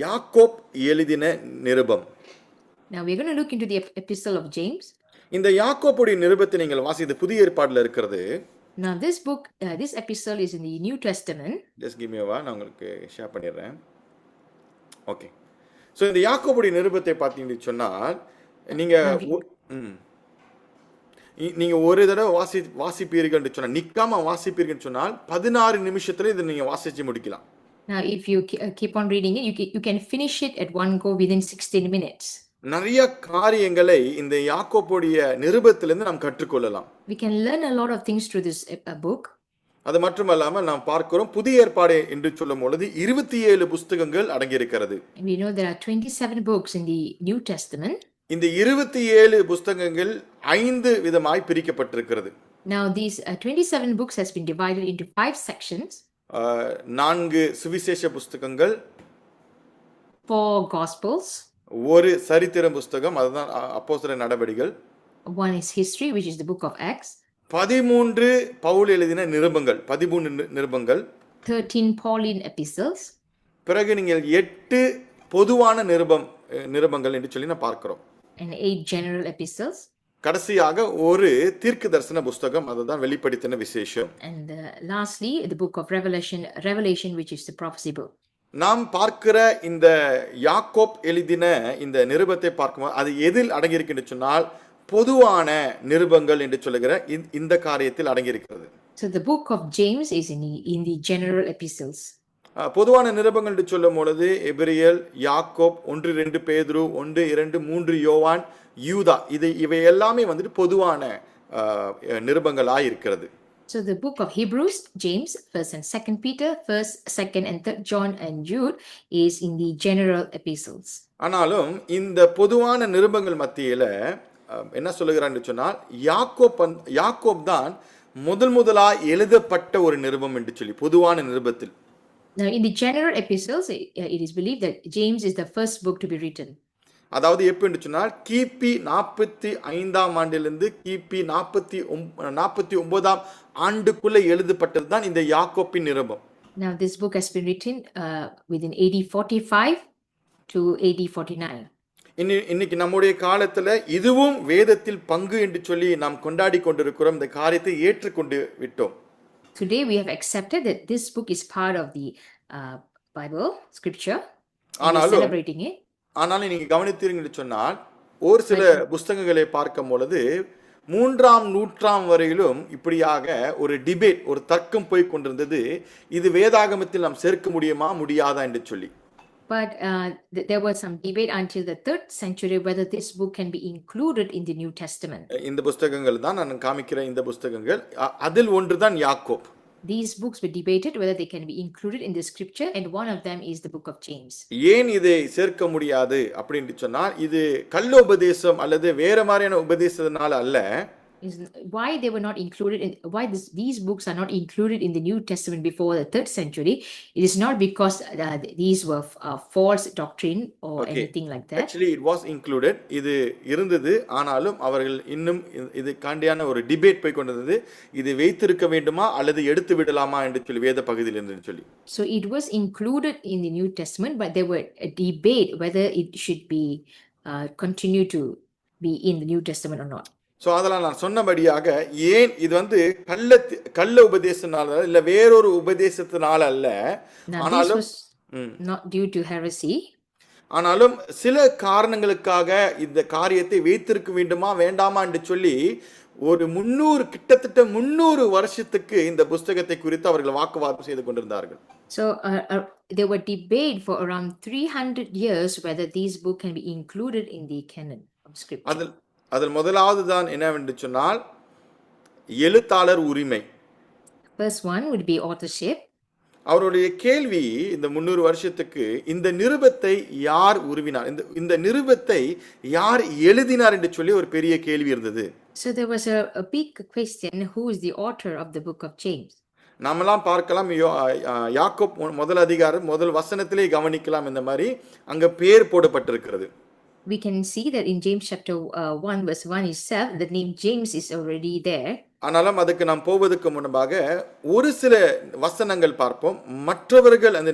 யாக்கோப் எழுதின நிருபம். Now we're going to look into the epistle of James. இந்த யாக்கோப்புடைய நிருபத்தை நீங்கள் வாசித்து புதிய ஏற்பாடுல இருக்கிறது. Now this book, this epistle is in the New Testament. Just give me a while, நான் உங்களுக்கு ஷேர் பண்ணிடுறேன். ஓகே. ஸோ இந்த யாக்கோப்புடைய நிருபத்தை பார்த்தீங்கன்னு சொன்னால் நீங்க ஒரு தடவை வாசிப்பீர்கள் சொன்னால் நிக்காம வாசிப்பீர்கள் சொன்னால் 16 நிமிஷத்துல இதை நீங்க வாசிச்சு முடிக்கலாம். Now if you keep on reading it, you can finish it at one go within 16 minutes. நிறைய காரியங்களை இந்த யாக்கோப்புடைய நிருபத்திலிருந்து நாம் கற்றுக்கொள்ளலாம். We can learn a lot of things through this book. அது மட்டுமல்லாமல் நாம் பார்க்கிறோம் புதிய ஏற்பாடு என்று சொல்லும் பொழுது 27 புத்தகங்கள் அடங்கி இருக்கிறது. We know there are 27 books in the New Testament. இந்த 27 புத்தகங்கள் 5 விதமாய் பிரிக்கப்பட்டிருக்கிறது. Now these 27 books has been divided into 5 sections. 4 சுவிசேஷ புத்தகங்கள், 4 gospels, ஒரு சரித்திர புத்தகம் அதுதான் அப்போஸ்தலர் நடபடிகள், one is history which is the book of Acts, 13 Pavul எழுதின நிருபங்கள், 13 நிருபங்கள், 13 Pauline epistles, பிறகு நீங்கள் 8 பொதுவான நிருபங்கள் என்று சொல்லி நான் பார்க்கிறோம், and 8 general epistles, கடைசியாக ஒரு தீர்க்கதரிசன புத்தகம் அதுதான் வெளிப்படுத்தின விசேஷம், and lastly the book of Revelation which is the prophecy book. நாம் பார்க்கிற இந்த யாக்கோப் எழுதின இந்த நிருபத்தை பார்க்கும்போது அது எதில் அடங்கியிருக்குன்னு சொன்னால் பொதுவான நிருபங்கள் என்று சொல்லுகிற இந்த காரியத்தில் அடங்கியிருக்கிறது. So the book of James is in the general epistles. பொதுவான நிருபங்கள் என்று சொல்லும் பொழுது எபிரியல், யாக்கோப், 1-2 பேதுரு, 1-2 3 யோவான், யூதா, இவை எல்லாமே வந்துட்டு பொதுவான நிருபங்களாய் இருக்கிறது. So the book of Hebrews, James, 1st and 2nd Peter, 1st, 2nd and 3rd John and Jude is in the general epistles. ஆனாலும் இந்த பொதுவான நிருபங்கள் மத்தியில என்ன சொல்லுகிறான்னு சொன்னால் யாக்கோப் தான் முதலாய் எழுதப்பட்ட ஒரு நிருபம் என்று சொல்லி பொதுவான நிருபத்தில். Now in the general epistles it is believed that James is the first book to be written. அதாவது எப்படி சொன்னால் கிபி 45ஆம் ஆண்டிலிருந்து கிபி 49ஆம் ஆண்டுக்குள்ள எழுதப்பட்டது தான் இந்த யாக்கோப்பின் நிருபம். Now this book has been written within AD 45 to AD 49. இன்னைக்கு நம்முடைய காலத்துல இதுவும் வேதத்தில் பங்கு என்று சொல்லி நாம் கொண்டாடி கொண்டிருக்கிறோம். இந்த காரியத்தை ஏற்றுக்கொண்டு விட்டோம். Today we have accepted that this book is part of the Bible scripture. Celebrating it. ஆனாலும் நீங்க கவனித்தீர்கள் சொன்னால் ஒரு சில புத்தகங்களை பார்க்கும் பொழுது 3ஆம் நூற்றாண்டு வரையிலும் இப்படியாக ஒரு டிபேட், ஒரு தர்க்கம் போய் கொண்டிருந்தது, இது வேதாகமத்தில் நாம் சேர்க்க முடியாதா என்று சொல்லி. But there was some debate until the 3rd century whether this book can be included in the New Testament. இந்த புத்தகங்கள் தான் நான் காமிக்கிற இந்த புத்தகங்கள், அதில் ஒன்றுதான் Yakob. These books were debated whether they can be included in the scripture and one of them is the book of James. ஏன் இதை சேர்க்க முடியாது அப்படினு சொன்னால் இது கள்ளோபதேசம் அல்லது வேற மாதிரியான உபதேசத்தினால அல்ல. Why they were not included why these books are not included in the New Testament before the 3rd century, it is not because these were false doctrine or anything like that. Actually it was included, இது இருந்தது, ஆனாலும் அவர்கள் இன்னும் இது காண்டியான ஒரு debate போய் கொண்டிருந்தது, இது வைத்திருக்க வேண்டுமா அல்லது எடுத்து விடலாமா என்று சொல்லி வேத பகுதியில் இருந்து சொல்லி. So it was included in the New Testament but there were a debate whether it should be continue to be in the New Testament or not. So அதெல்லாம் நான் சொன்னபடியாக ஏன் இது வந்து கள்ள உபதேசத்தினால இல்ல வேறொரு உபதேசத்தினால அல்ல, ஆனாலும் not due to heresy, ஆனாலும் சில காரணங்களுக்காக இந்த காரியத்தை வைத்திருக்க வேண்டுமா வேண்டாமா என்று சொல்லி ஒரு கிட்டத்தட்ட 300 வருஷத்துக்கு இந்த புத்தகத்தை குறித்து அவர்கள் வாக்குவாதம் செய்து கொண்டிருந்தார்கள். So there were debate for around 300 years whether these book can be included in the canon of scripture. அதில் முதலாவது தான் என்னவென்று சொன்னால் எழுத்தாளர் உரிமை. First one would be authorship. அவருடைய கேள்வி இந்த 300 வருஷத்துக்கு இந்த நிருபத்தை யார் உருவினார், இந்த நிருபத்தை யார் எழுதினார் என்று சொல்லி ஒரு பெரிய கேள்வி இருந்தது. So there was a big question, who is the author of the book of James? நாமெல்லாம் பார்க்கலாம் யாக்கோப் முதல் அதிகாரம் முதல் வசனத்திலே கவனிக்கலாம், இந்த மாதிரி அங்க பேர் போடப்பட்டிருக்கிறது. we can see that in James chapter 1 verse 1 itself, the name James is already there. ஆனாலும் அதுக்கு நாம் போவதற்கு முன்பாக ஒரு சில வசனங்கள் பார்ப்போம். மற்றவர்கள் அந்த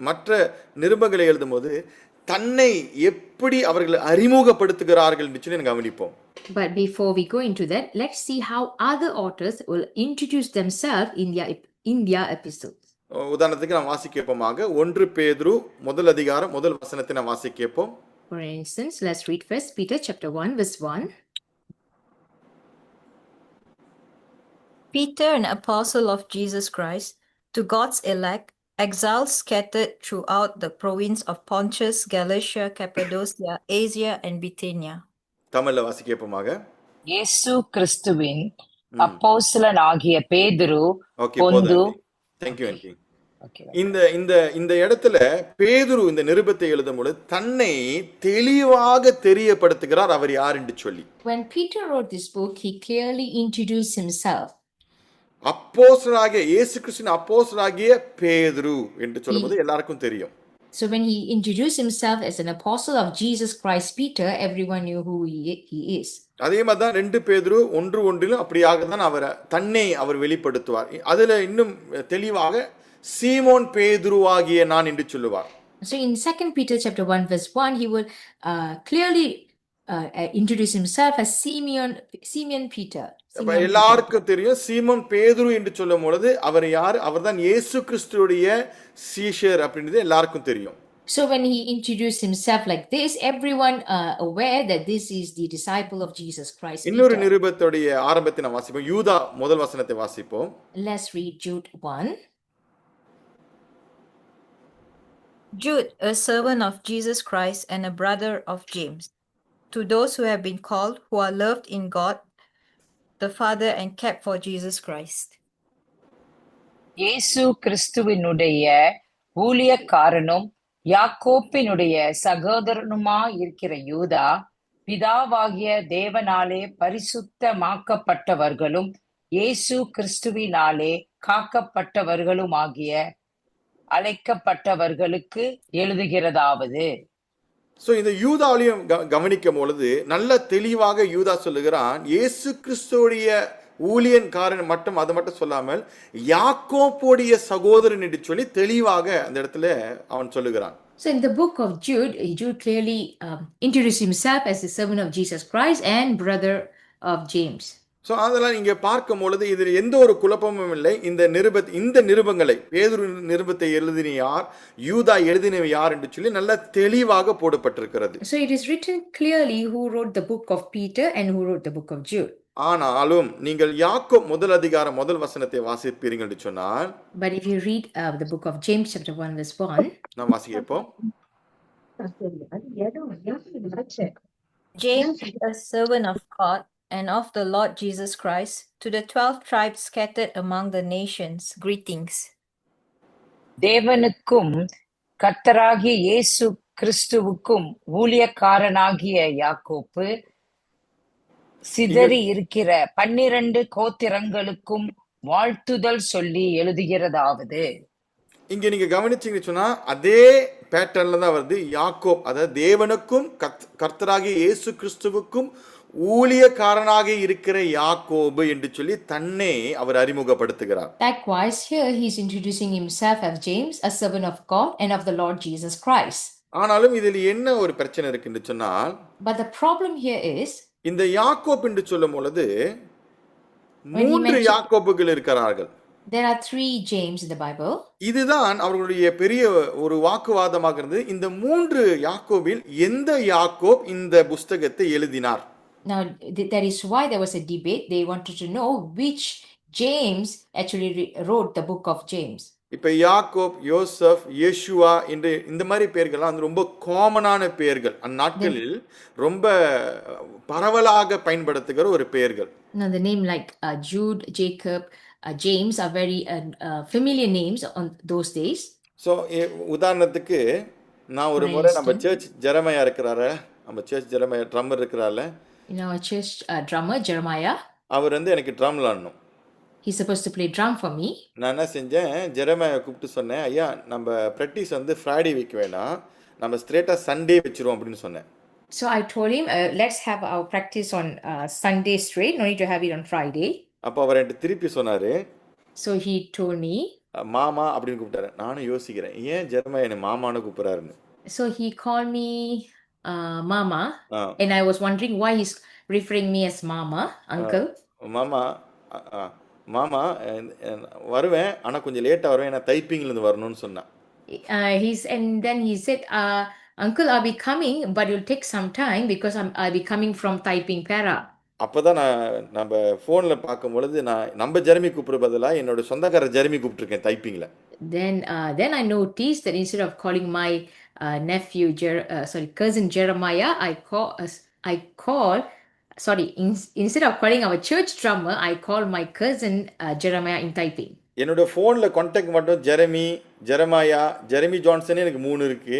மற்ற நிருபங்களை எழுதும்போது தன்னை எப்படி அவர்கள் அறிமுகப்படுத்துகிறார்கள் என்று சொல்லி கவனிப்போம். But before we go into that, let's see how other authors will introduce themselves in their epistles. உதாரணத்துக்கு நாம் வாசிக்கப்போமாக 1 பேதுரு முதல் அதிகாரம் முதல் வசனத்தை நாம் வாசிக்கப்போம். For instance, let's read 1 Peter chapter 1 verse 1. Peter, an apostle of Jesus Christ, to God's elect, exiles scattered throughout the province of Pontus, Galatia, Cappadocia, Asia, and Bithynia. தமிழ்ல வாசிக்கப்போமாக இயேசு கிறிஸ்துவின் அப்போஸ்தலன் ஆகிய பேதுரு ஓகே பொந்து போதும். Thank you Anki. இந்த இடத்துல பேதுரு இந்த நிருபத்தை எழுதும் பொழுது தன்னை தெளிவாக தெரியப்படுத்துகிறார் அவர் யார் என்று சொல்லி. When Peter wrote this book, he clearly introduced himself. அப்போஸ்தலனாகிய இயேசு கிறிஸ்துவின் அப்போஸ்தலனாகிய பேதுரு என்று சொல்லும்போது எல்லாருக்கும் தெரியும். So when he introduced himself as an apostle of Jesus Christ Peter, everyone knew who he is. அதே மாதிரி தான் 2 பேதுரு 1:1 அப்படியாக தான் தன்னை அவர் வெளிப்படுத்துவார். அதுல இன்னும் தெளிவாக சீமோன் பேதுருவாகிய நான் என்று சொல்லுவார். So in 2 Peter chapter 1 verse 1, he will clearly introduce himself as Simeon Peter. எல்லாருக்கும் தெரியும் சீமோன் பேதுரு என்று சொல்லும் பொழுது அவர் யார்? அவர்தான் இயேசு கிறிஸ்துவுடைய சீஷர் அப்படின்றது எல்லாருக்கும் தெரியும். So when he introduced himself like this, everyone aware that this is the disciple of Jesus Christ. இன்னொரு நிருபத்துடைய ஆரம்பத்தை நாம் வாசிப்போம். யூதா முதல் வசனத்தை வாசிப்போம். Let's read Jude 1. Jude, a servant of Jesus Christ and a brother of James, to those who have been called, who are loved in God, the Father, and kept for Jesus Christ. இயேசு கிறிஸ்துவினுடைய ஊழியக்காரனும் யாக்கோப்பினுடைய சகோதரனுமா இருக்கிற யூதா, பிதாவாகிய தேவனாலே பரிசுத்தமாக்கப்பட்டவர்களும் இயேசு கிறிஸ்துவினாலே காக்கப்பட்டவர்களுமாகிய அழைக்கப்பட்டவர்களுக்கு எழுதுகிறதாவது. So இந்த யூதாவிலையும் கவனிக்கும் பொழுது நல்ல தெளிவாக யூதா சொல்லுகிறான் இயேசு கிறிஸ்துவோடைய ஊழியன்காரன் மட்டும் அது மட்டும் சொல்லாமல் யாக்கோப்புடைய சகோதரன் என்று சொல்லி தெளிவாக அந்த இடத்துல அவன் சொல்லுகிறான். So in the book of Jude, Jude clearly introduced himself as the servant of Jesus Christ and brother of James. So அதெல்லாம் இங்கே பார்க்கும் பொழுது இதில் எந்த ஒரு குழப்பமும் இல்லை. இந்த நிருபங்களை பேதுரு நிருபத்தை எழுதின யார், யூதா எழுதினவை யார் என்று சொல்லி நல்ல தெளிவாக போடப்பட்டிருக்கிறது. So it is written clearly who wrote the book of Peter and who wrote the book of Jude. ஆனாலும் நீங்கள் யாக்கோப் முதல் அதிகாரம் முதல் வசனத்தை வாசிப்பீர்கள் என்று சொன்னால், but if you read the book of James chapter 1 verse 1, நாம் வாசிப்போம். James, a servant of God and of the Lord Jesus Christ, to the 12 tribes scattered among the nations, greetings. தேவனுக்கும் கர்த்தராகிய இயேசு கிறிஸ்துவுக்கும் ஊழியக்காரனாகிய யாக்கோப்பு, சிதறி இருக்கிற 12 கோத்திரங்களுக்கும் வாழ்த்துதல் சொல்லி எழுதுகிறதாவது. இங்க நீங்க கவனிச்சீங்கன்னு சொன்னா அதே பேட்டர்ன்ல தான் வருது. யாக்கோப், அதாவது தேவனுக்கும் கர்த்தராகிய இயேசு கிறிஸ்துவுக்கும் ஊழியக்காரனாக இருக்கிற யாக்கோபு என்று சொல்லி தன்னை அவர் அறிமுகப்படுத்துகிறார். Likewise, here he is introducing himself as James, a servant of God and of the Lord Jesus Christ. ஆனாலும் இதில் என்ன ஒரு பிரச்சனை இருக்குன்னு சொன்னால், but the problem here is, இந்த யாக்கோப் என்று சொல்லும் பொழுது 3 யாக்கோபுகள் இருக்கிறார்கள். there are 3 James in the Bible. இதுதான் அவர்களுடைய பெரிய ஒரு வாக்குவாதமாக இருந்தது. இந்த 3 யாக்கோபில் எந்த யாக்கோப் இந்த புஸ்தகத்தை எழுதினார்? Now that is why there was a debate. They wanted to know which James actually wrote the book of James. இப்ப யாக்கோப், யோசப், யேசுவா என்று இந்த மாதிரி பெயர்கள்லாம் வந்து ரொம்ப காமனான பெயர்கள். அந்நாட்களில் ரொம்ப பரவலாக பயன்படுத்துகிற ஒரு பெயர்கள். Now the name like Jude, Jacob, James are very familiar names on those days. So உதாரணத்துக்கு நான் ஒரு முறை நம்ம சர்ச் ஜெரமையா இருக்கிறாரு, நம்ம சர்ச் ஜெரமையா ட்ரம்மர் இருக்கிறாரு. In our church drummer Jeremiah, அவர் வந்து எனக்கு drum விளாடணும். he's supposed to play drum for me. நான் என்ன செஞ்சேன், ஜெரமையா கூப்பிட்டு சொன்னேன், ஐயா நம்ம ப்ராக்டிஸ் வந்து ஃப்ரைடே வைக்க வேணாம், நம்ம ஸ்ட்ரெயிட்டாக சண்டே வச்சிருவோம் அப்படின்னு சொன்னேன். So I told him, let's have our practice on Sunday straight. No need to have it on Friday. அப்போ அவர் என்கிட்ட திருப்பி சொன்னாரு, So he told me. மாமா அப்படின்னு கூப்பிட்டாரு. நானும் யோசிக்கிறேன், ஏன் ஜெரமையா என்னை மாமான்னு கூப்பிடுறாருன்னு. So he called me Mama, ah, and I was wondering why he's referring me as Mama, uncle. மாமா மாமா வருவேன், ஆனால் கொஞ்சம் லேட்டாக வருவேன், ஏன்னா டைப்பிங்லேருந்து வரணும்னு சொன்னேன். And then he said, Uncle, I'll be coming, but it'll take some time because I'll be coming from typing para. அப்போ தான் நம்ம ஃபோனில் பார்க்கும் பொழுது நம்ம ஜெரமி கூப்பிட்ற பதிலாக என்னோட சொந்தக்காரர் Jeremy கூப்பிட்டுருக்கேன் டைப்பிங்கில். Then I noticed that instead of calling my nephew, cousin Jeremiah, instead of calling our church drummer, I called my cousin Jeremiah in typing. என்னோட ஃபோனில் கான்டாக்ட் மட்டும் ஜெரமாயா, ஜெரமி ஜான்சனே எனக்கு 3 இருக்குது,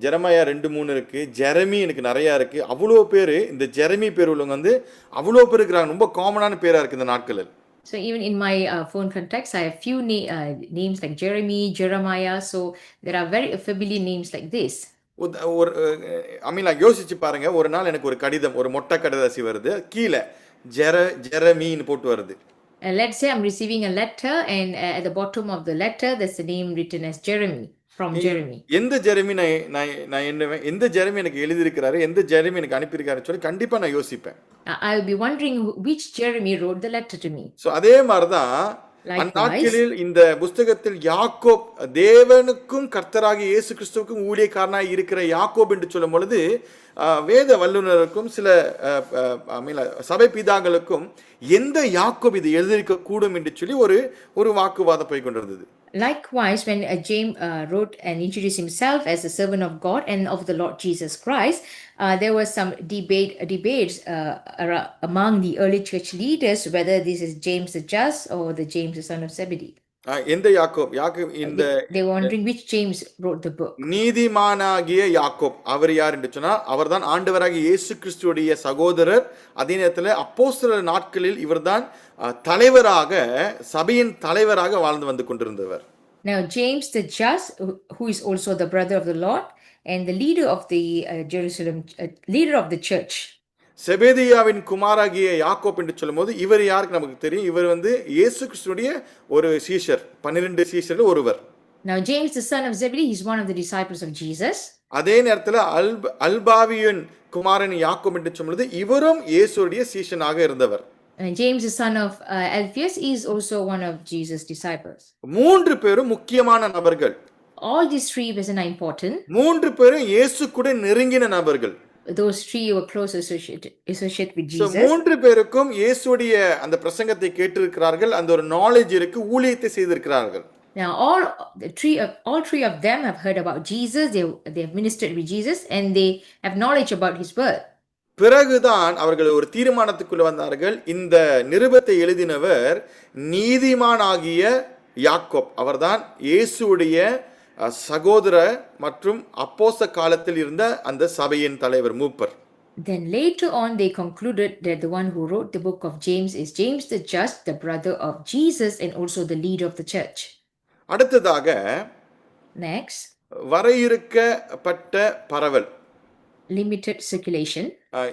ஜெரமாயா 2-3 இருக்குது, ஜெரமி எனக்கு நிறையா இருக்குது. அவ்வளோ பேர், இந்த ஜெரமி பேர் உள்ளவங்க வந்து அவ்வளோ பேர் இருக்கிறாங்க. ரொம்ப காமனான பேராக இருக்குது இந்த நாட்களில். So even in my phone contacts, I have few names like Jeremy, Jeremiah. So there are very familiar names like this. ஒரு நான் யோசிச்சு பாருங்க, ஒரு நாள் எனக்கு ஒரு கடிதம், ஒரு மொட்டை கடிதாசி வருது, கீழே ஜெரமின்னு போட்டு வருது. Let's say I'm receiving a letter, and at the bottom of the letter, there's a name written as Jeremy, from Jeremy. எந்த ஜெரமி நான் என்ன, எந்த ஜெரமி எனக்கு எழுதியிருக்கிறாரு, எந்த ஜெரமி எனக்கு அனுப்பியிருக்காருன்னு சொல்லி கண்டிப்பாக நான் யோசிப்பேன். I'll be wondering which Jeremy wrote the letter to me. So அதே மாதிரி தான் அந்நாட்களில் இந்த புஸ்தகத்தில் யாக்கோப், தேவனுக்கும் கர்த்தராகிய இயேசு கிறிஸ்துவுக்கும் ஊழியக்காரனாய் இருக்கிற யாக்கோப் என்று சொல்லும் பொழுது வேத வல்லுநருக்கும் சில சபை பிதாக்களுக்கும் எந்த யாக்கோப் இது எழுதியிருக்க கூடும் என்று சொல்லி ஒரு வாக்குவாதம் போய் கொண்டிருந்தது. Likewise, when James wrote and introduced himself as a servant of God and of the Lord Jesus Christ, there was some debates among the early church leaders whether this is James the Just or the James the son of Zebedee. எந்த யாக்கோப் இந்த they were wondering which James wrote the book. நீதிமானாகிய Yakob அவர் யார் என்று சொன்னால் அவர்தான் ஆண்டவராகிய இயேசு கிறிஸ்துவுடைய சகோதரர். அதே நேரத்தில் அப்போஸ்தலர் நாட்களில் இவர்தான் தலைவராக, சபையின் தலைவராக வாழ்ந்து வந்து கொண்டிருந்தவர். Now James the Just, who is also the brother of the Lord and the leader of the leader of the church. செபேதியாவின் குமாராகிய Yakob என்று சொல்லும்போது இவர் யாருக்கு நமக்கு தெரியும், இவர் வந்து இயேசு கிறிஸ்துவுடைய ஒரு சீஷர், 12 சீஷரில் ஒருவர். Now James the son of Zebedee, he is one of the disciples of Jesus. அதே நேரத்தில் அல்பாவியின் குமாரன் யாக்கோப் என்று சொல்லும்போது இவரும் இயேசுடைய சீஷனாக இருந்தவர். James the son of Alphaeus is also one of Jesus' disciples. 3 பேரும் முக்கியமான நபர்கள். All these 3 persons are important. 3 பேரும் இயேசு கூட நெருங்கின நபர்கள். Those 3 were close associated with Jesus. 3 பேருக்கும் இயேசுடைய அந்த பிரசங்கத்தை கேட்டிருக்கிறார்கள், அந்த ஒரு நாலேஜ் இருக்கு, ஊழியத்தை செய்திருக்கிறார்கள். Now all 3 of them have heard about Jesus. They have ministered with Jesus and they have knowledge about his word. பிறகுதான் அவர்கள் ஒரு தீர்மானத்துக்குள்ள வந்தார்கள். இந்த நிருபத்தை எழுதினவர் நீதிமானாகிய யாக்கோப், அவர்தான் இயேசுடைய சகோதரர் மற்றும் அப்போஸ்தல காலத்தில் இருந்த அந்த சபையின் தலைவர், மூப்பர். Then later on they concluded that the one who wrote the book of James is James the Just, the brother of Jesus and also the leader of the church. அடுத்ததாக Next, வரையறுக்கப்பட்ட பரவல், limited circulation.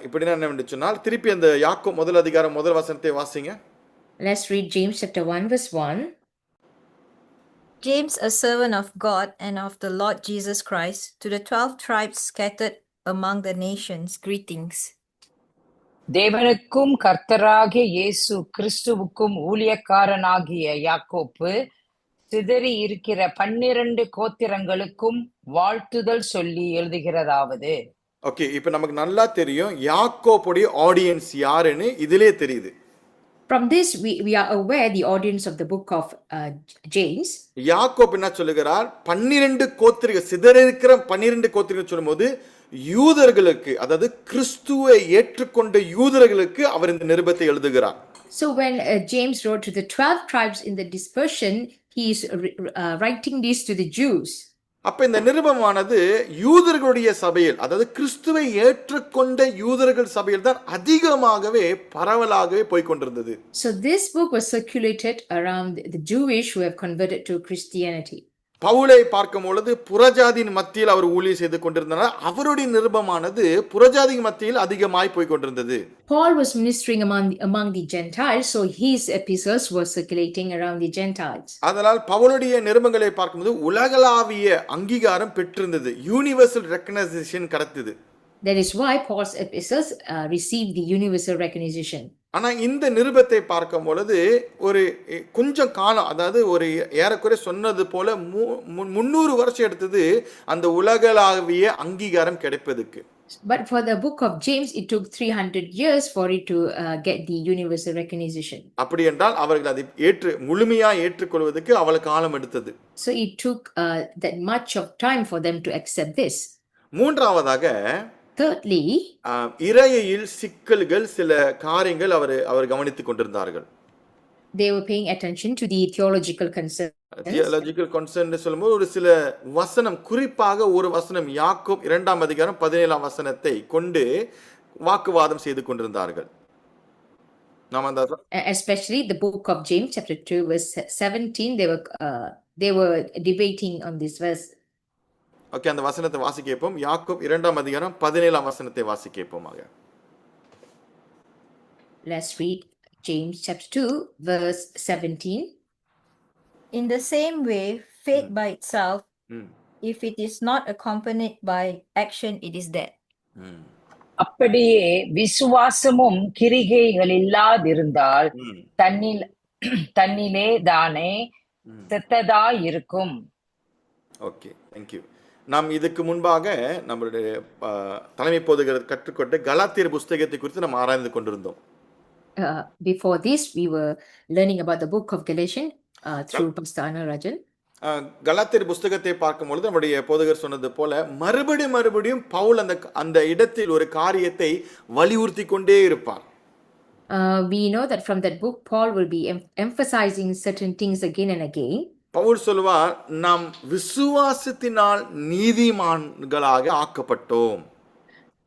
இப்படின்னா என்ன சொன்னால், திருப்பி அந்த யாக்கோப் முதல் அதிகாரம் முதல் வசனத்தை வாசிங்க. Let's read James chapter 1 verse 1. James, a servant of God and of the Lord Jesus Christ, to the 12 tribes scattered among the nations, greetings. தேவனுக்கும் கர்த்தராகிய இயேசு கிறிஸ்துவுக்கும் ஊழியக்காரனாகிய யாக்கோப்பு சிதறி இருக்கிற 12 கோத்திரங்களுக்கும் வாழ்த்துதல் சொல்லி எழுதுகிறதாவது. ஓகே, இப்போ நமக்கு நல்லா தெரியும் யாக்கோப்புடைய ஆடியன்ஸ் யாருன்னு இதிலே தெரியுது. From this we are aware the audience of the book of James. Yakob என்ன சொல்லுகிறார், 12 கோத்திரங்கள், சிதறி இருக்கிற 12 கோத்திரங்கள் சொல்லும்போது யூதர்களுக்கு, அதாவது கிறிஸ்துவை ஏற்றுக்கொண்ட யூதர்களுக்கு அவர் இந்த நிருபத்தை எழுதுகிறார். So when James wrote to the 12 tribes in the dispersion, he is writing this to the Jews. அப்ப இந்த நிருபமானது யூதர்களுடைய சபையில், அதாவது கிறிஸ்துவை ஏற்றுக்கொண்ட யூதர்கள் சபையில் தான் அதிகமாகவே பரவலாகவே போய்கொண்டிருந்தது. So this book was circulated around the Jewish who have converted to Christianity. பவுலை பார்க்கும் பொழுது புறஜாதியின் மத்தியில் அவர் ஊழியம் செய்து கொண்டிருந்தனர். அவருடைய நிருபமானது புறஜாதி மத்தியில் அதிகமாய் போய் கொண்டிருந்தது. Paul was ministering among the Gentiles, so his epistles were circulating around the Gentiles. அதனால் பவுலுடைய நிருபங்களை பார்க்கும்போது உலகளாவிய அங்கீகாரம் பெற்றிருந்தது. யூனிவர்சல் ரெகக்னைசேஷன் கிடைத்தது. That is why Paul's epistles received the universal recognition. ஆனா இந்த நிருபத்தை பார்க்கும் பொழுது ஒரு கொஞ்சம் காலம், அதாவது ஒரு ஏறக்குறை சொன்னது போல 300 வருஷம் எடுத்தது அந்த உலகளாவிய அங்கீகாரம் கிடைப்பதற்கு. But for the book of James, it took 300 years for it to get the universal recognition. அப்படி என்றால் அவர்கள் அதை முழுமையா ஏற்றுக்கொள்வதற்கு அவளுக்கு காலம் எடுத்தது. So it took that much of time for them to accept this. மூன்றாவதாக, Thirdly, இறையியல் சிக்கல்கள், சில காரியங்கள் அவர் கவனித்துக் கொண்டிருந்தார்கள். they were paying attention to the theological concerns. Theological concern சொல்லும்போது ஒரு சில வசனம், குறிப்பாக ஒரு வசனம் யாக்கோப் 2ஆம் அதிகாரம் 17ஆம் வசனத்தை கொண்டு வாக்குவாதம் செய்து கொண்டிருந்தார்கள். நாம் அந்த Especially the book of James, chapter 2, verse 17, they were debating on this verse. Okay, அந்த வசனத்தை வாசிக்கப்போம். யாக்கோப் 2ஆம் அதிகாரம் 17ஆம் வசனத்தை வாசிக்கப்போமாக. Let's read James chapter 2, verse 17. In the same way, faith by itself, ம், if it is not accompanied by action, it is dead. ம், அப்படியே விசுவாசமும் கிரிகைகள் இல்லாதிருந்தால் ம், தன்னிலே தானே ம். செத்ததாயிருக்கும். Okay, thank you. நாம் இதுக்கு முன்பாக நம்மளுடைய தலைமை போதகர் கற்றுக்கொண்ட கலாத்தியர் புஸ்தகத்தை குறித்து நாம் ஆராய்ந்து கொண்டிருந்தோம். Before this, we were learning about the book of Galatians through Pastor Anarajan. கலாத்தியர் புஸ்தகத்தை பார்க்கும்பொழுது நம்முடைய போதகர் சொன்னது போல மறுபடியும் பவுல் அந்த இடத்தில் ஒரு காரியத்தை வலியுறுத்தி கொண்டே இருப்பார். We know that from that book, Paul will be emphasizing certain things again and again. Pavul சொல்லுவார், நாம் விசுவாசத்தினால் நீதிமான்களாக ஆக்கப்பட்டோம்.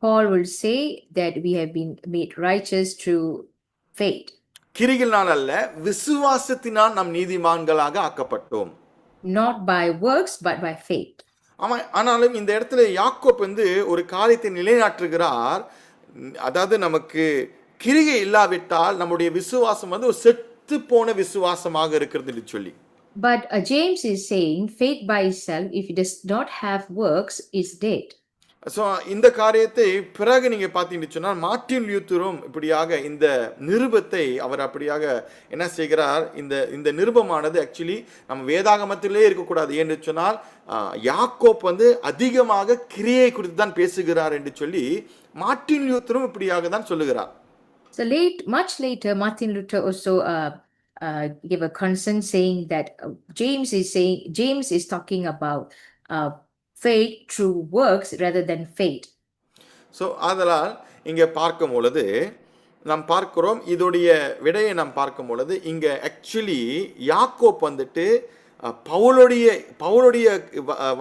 Paul will say that we have been made righteous through faith. கிரிகளினால் அல்ல, விசுவாசத்தினால் நாம் நீதிமான்களாக ஆக்கப்பட்டோம். Not by works, but by faith. ஆனாலும் இந்த இடத்துல யாக்கோப் ஒரு காரியத்தை நிலைநாட்டுகிறார். அதாவது நமக்கு கிரிகை இல்லாவிட்டால் நம்முடைய விசுவாசம் ஒரு செத்து போன விசுவாசமாக இருக்கிறது என்று சொல்லி. But James is saying faith by itself, if it does not have works, is dead. So இந்த காரியத்தை பிறகு நீங்க பார்த்தீங்கன்னு சொன்னால் மார்ட்டின் லூத்தரும் இப்படியாக இந்த நிருபத்தை அவர் அப்படியாக என்ன செய்கிறார், இந்த நிருபமானது ஆக்சுவலி நம்ம வேதாகமத்திலே இருக்கக்கூடாது என்று சொன்னால் யாக்கோப் அதிகமாக கிரியை குறித்து தான் பேசுகிறார் என்று சொல்லி மார்ட்டின் லூத்தரும் இப்படியாக தான் சொல்லுகிறார். So much later, Martin Luther also gave a concern saying that James is talking about faith through works rather than faith. So அதனால் இங்கே பார்க்கும் பொழுது நாம் பார்க்கிறோம், இதோடைய விடையை நாம் பார்க்கும் பொழுது இங்கே ஆக்சுவலி யாக்கோப் பவுலுடைய